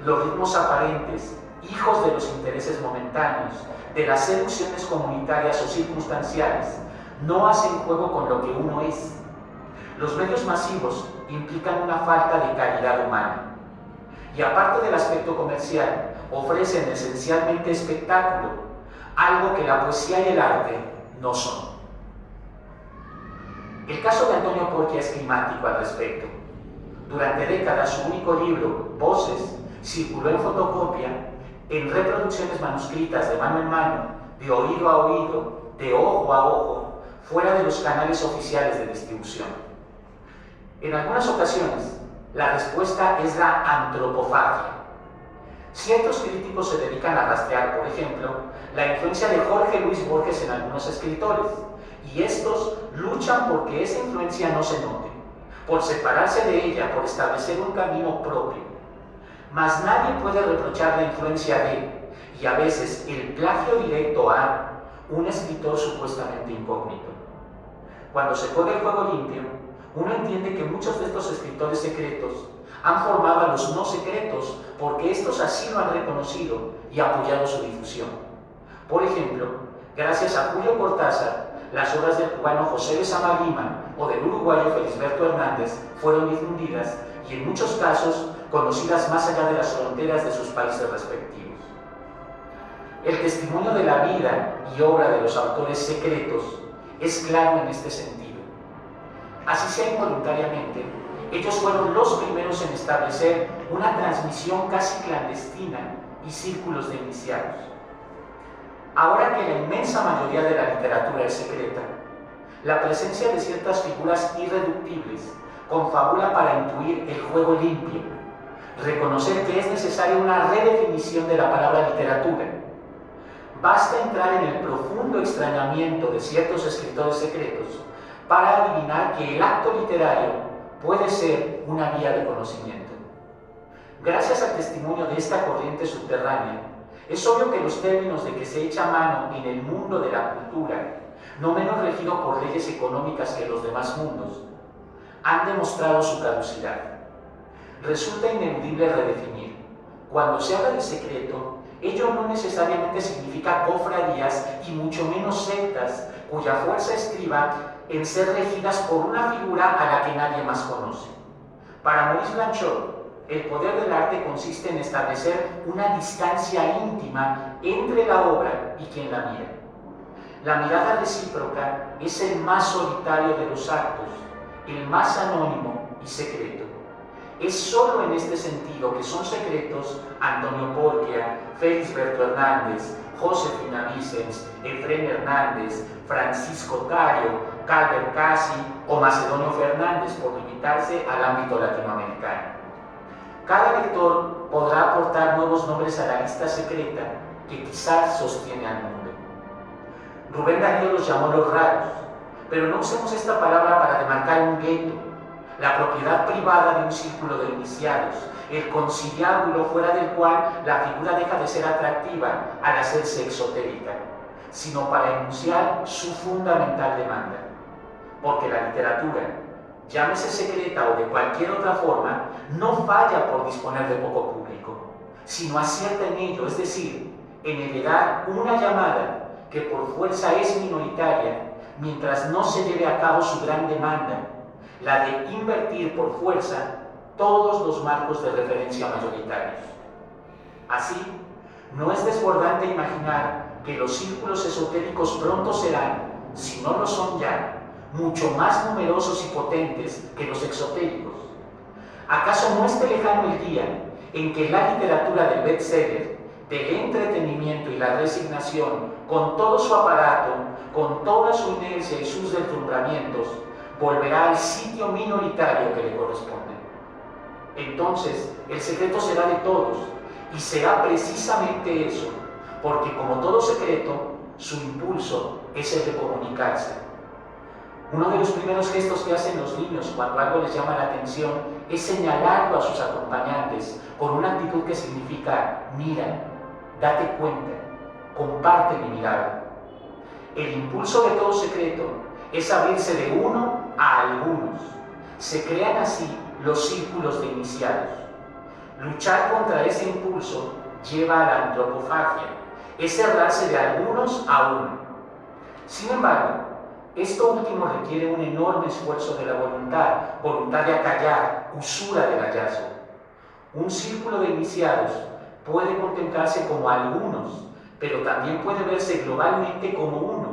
Los ritmos aparentes, hijos de los intereses momentáneos, de las seducciones comunitarias o circunstanciales, no hacen juego con lo que uno es. Los medios masivos implican una falta de calidad humana. Y aparte del aspecto comercial, ofrecen esencialmente espectáculo, algo que la poesía y el arte no son. El caso de Antonio Porquia es climático al respecto. Durante décadas su único libro, Voces, circuló en fotocopia, en reproducciones manuscritas de mano en mano, de oído a oído, de ojo a ojo, fuera de los canales oficiales de distribución. En algunas ocasiones, la respuesta es la antropofagia. Ciertos críticos se dedican a rastrear, por ejemplo, la influencia de Jorge Luis Borges en algunos escritores, y estos luchan porque esa influencia no se note, por separarse de ella, por establecer un camino propio. Mas nadie puede reprochar la influencia de, y a veces el plagio directo a, un escritor supuestamente incógnito. Cuando se juega el juego limpio, uno entiende que muchos de estos escritores secretos han formado a los no secretos porque estos así lo han reconocido y apoyado su difusión. Por ejemplo, gracias a Julio Cortázar, las obras del cubano José de Samagrima o del uruguayo Felisberto Hernández fueron difundidas y en muchos casos conocidas más allá de las fronteras de sus países respectivos. El testimonio de la vida y obra de los autores secretos es claro en este sentido. Así sea involuntariamente, ellos fueron los primeros en establecer una transmisión casi clandestina y círculos de iniciados. Ahora que la inmensa mayoría de la literatura es secreta, la presencia de ciertas figuras irreductibles confabula para intuir el juego limpio, reconocer que es necesaria una redefinición de la palabra literatura. Basta entrar en el profundo extrañamiento de ciertos escritores secretos para adivinar que el acto literario puede ser una vía de conocimiento. Gracias al testimonio de esta corriente subterránea, es obvio que los términos de que se echa mano en el mundo de la cultura, no menos regido por leyes económicas que los demás mundos, han demostrado su caducidad. Resulta ineludible redefinir. Cuando se habla de secreto, ello no necesariamente significa cofradías y mucho menos sectas cuya fuerza estriba en ser regidas por una figura a la que nadie más conoce. Para Maurice Blanchot, el poder del arte consiste en establecer una distancia íntima entre la obra y quien la mira. La mirada recíproca es el más solitario de los actos, el más anónimo y secreto. Es solo en este sentido que son secretos Antonio Porquia, Felisberto Hernández, Josefina Vicens, Efrén Hernández, Francisco Cario, Calvert Casi o Macedonio Fernández, por limitarse al ámbito latinoamericano. Cada lector podrá aportar nuevos nombres a la lista secreta que quizás sostiene al mundo. Rubén Darío los llamó los raros, pero no usemos esta palabra para demarcar un gueto, la propiedad privada de un círculo de iniciados, el conciliábulo fuera del cual la figura deja de ser atractiva al hacerse exotérica, sino para enunciar su fundamental demanda. Porque la literatura, llámese secreta o de cualquier otra forma, no falla por disponer de poco público, sino acierta en ello, es decir, en heredar una llamada que por fuerza es minoritaria, mientras no se lleve a cabo su gran demanda, la de invertir por fuerza todos los marcos de referencia mayoritarios. Así, no es desbordante imaginar que los círculos esotéricos pronto serán, si no lo son ya, mucho más numerosos y potentes que los exotéricos. ¿Acaso no esté lejano el día en que la literatura del bestseller, del entretenimiento y la resignación, con todo su aparato, con toda su inercia y sus deslumbramientos, volverá al sitio minoritario que le corresponde? Entonces, el secreto será de todos, y será precisamente eso, porque como todo secreto, su impulso es el de comunicarse. Uno de los primeros gestos que hacen los niños cuando algo les llama la atención es señalarlo a sus acompañantes con una actitud que significa: mira, date cuenta, comparte mi mirada. El impulso de todo secreto es abrirse de uno a algunos. Se crean así los círculos de iniciados. Luchar contra ese impulso lleva a la antropofagia, es cerrarse de algunos a uno. Sin embargo, esto último requiere un enorme esfuerzo de la voluntad de acallar, usura del hallazgo. Un círculo de iniciados puede contemplarse como algunos, pero también puede verse globalmente como uno.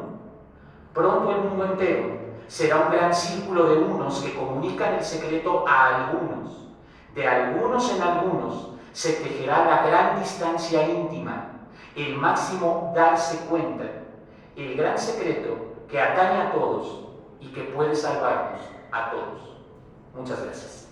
Pronto el mundo entero será un gran círculo de unos que comunican el secreto a algunos. De algunos en algunos se tejerá la gran distancia íntima, el máximo darse cuenta, el gran secreto que atañe a todos y que puede salvarnos a todos. Muchas gracias.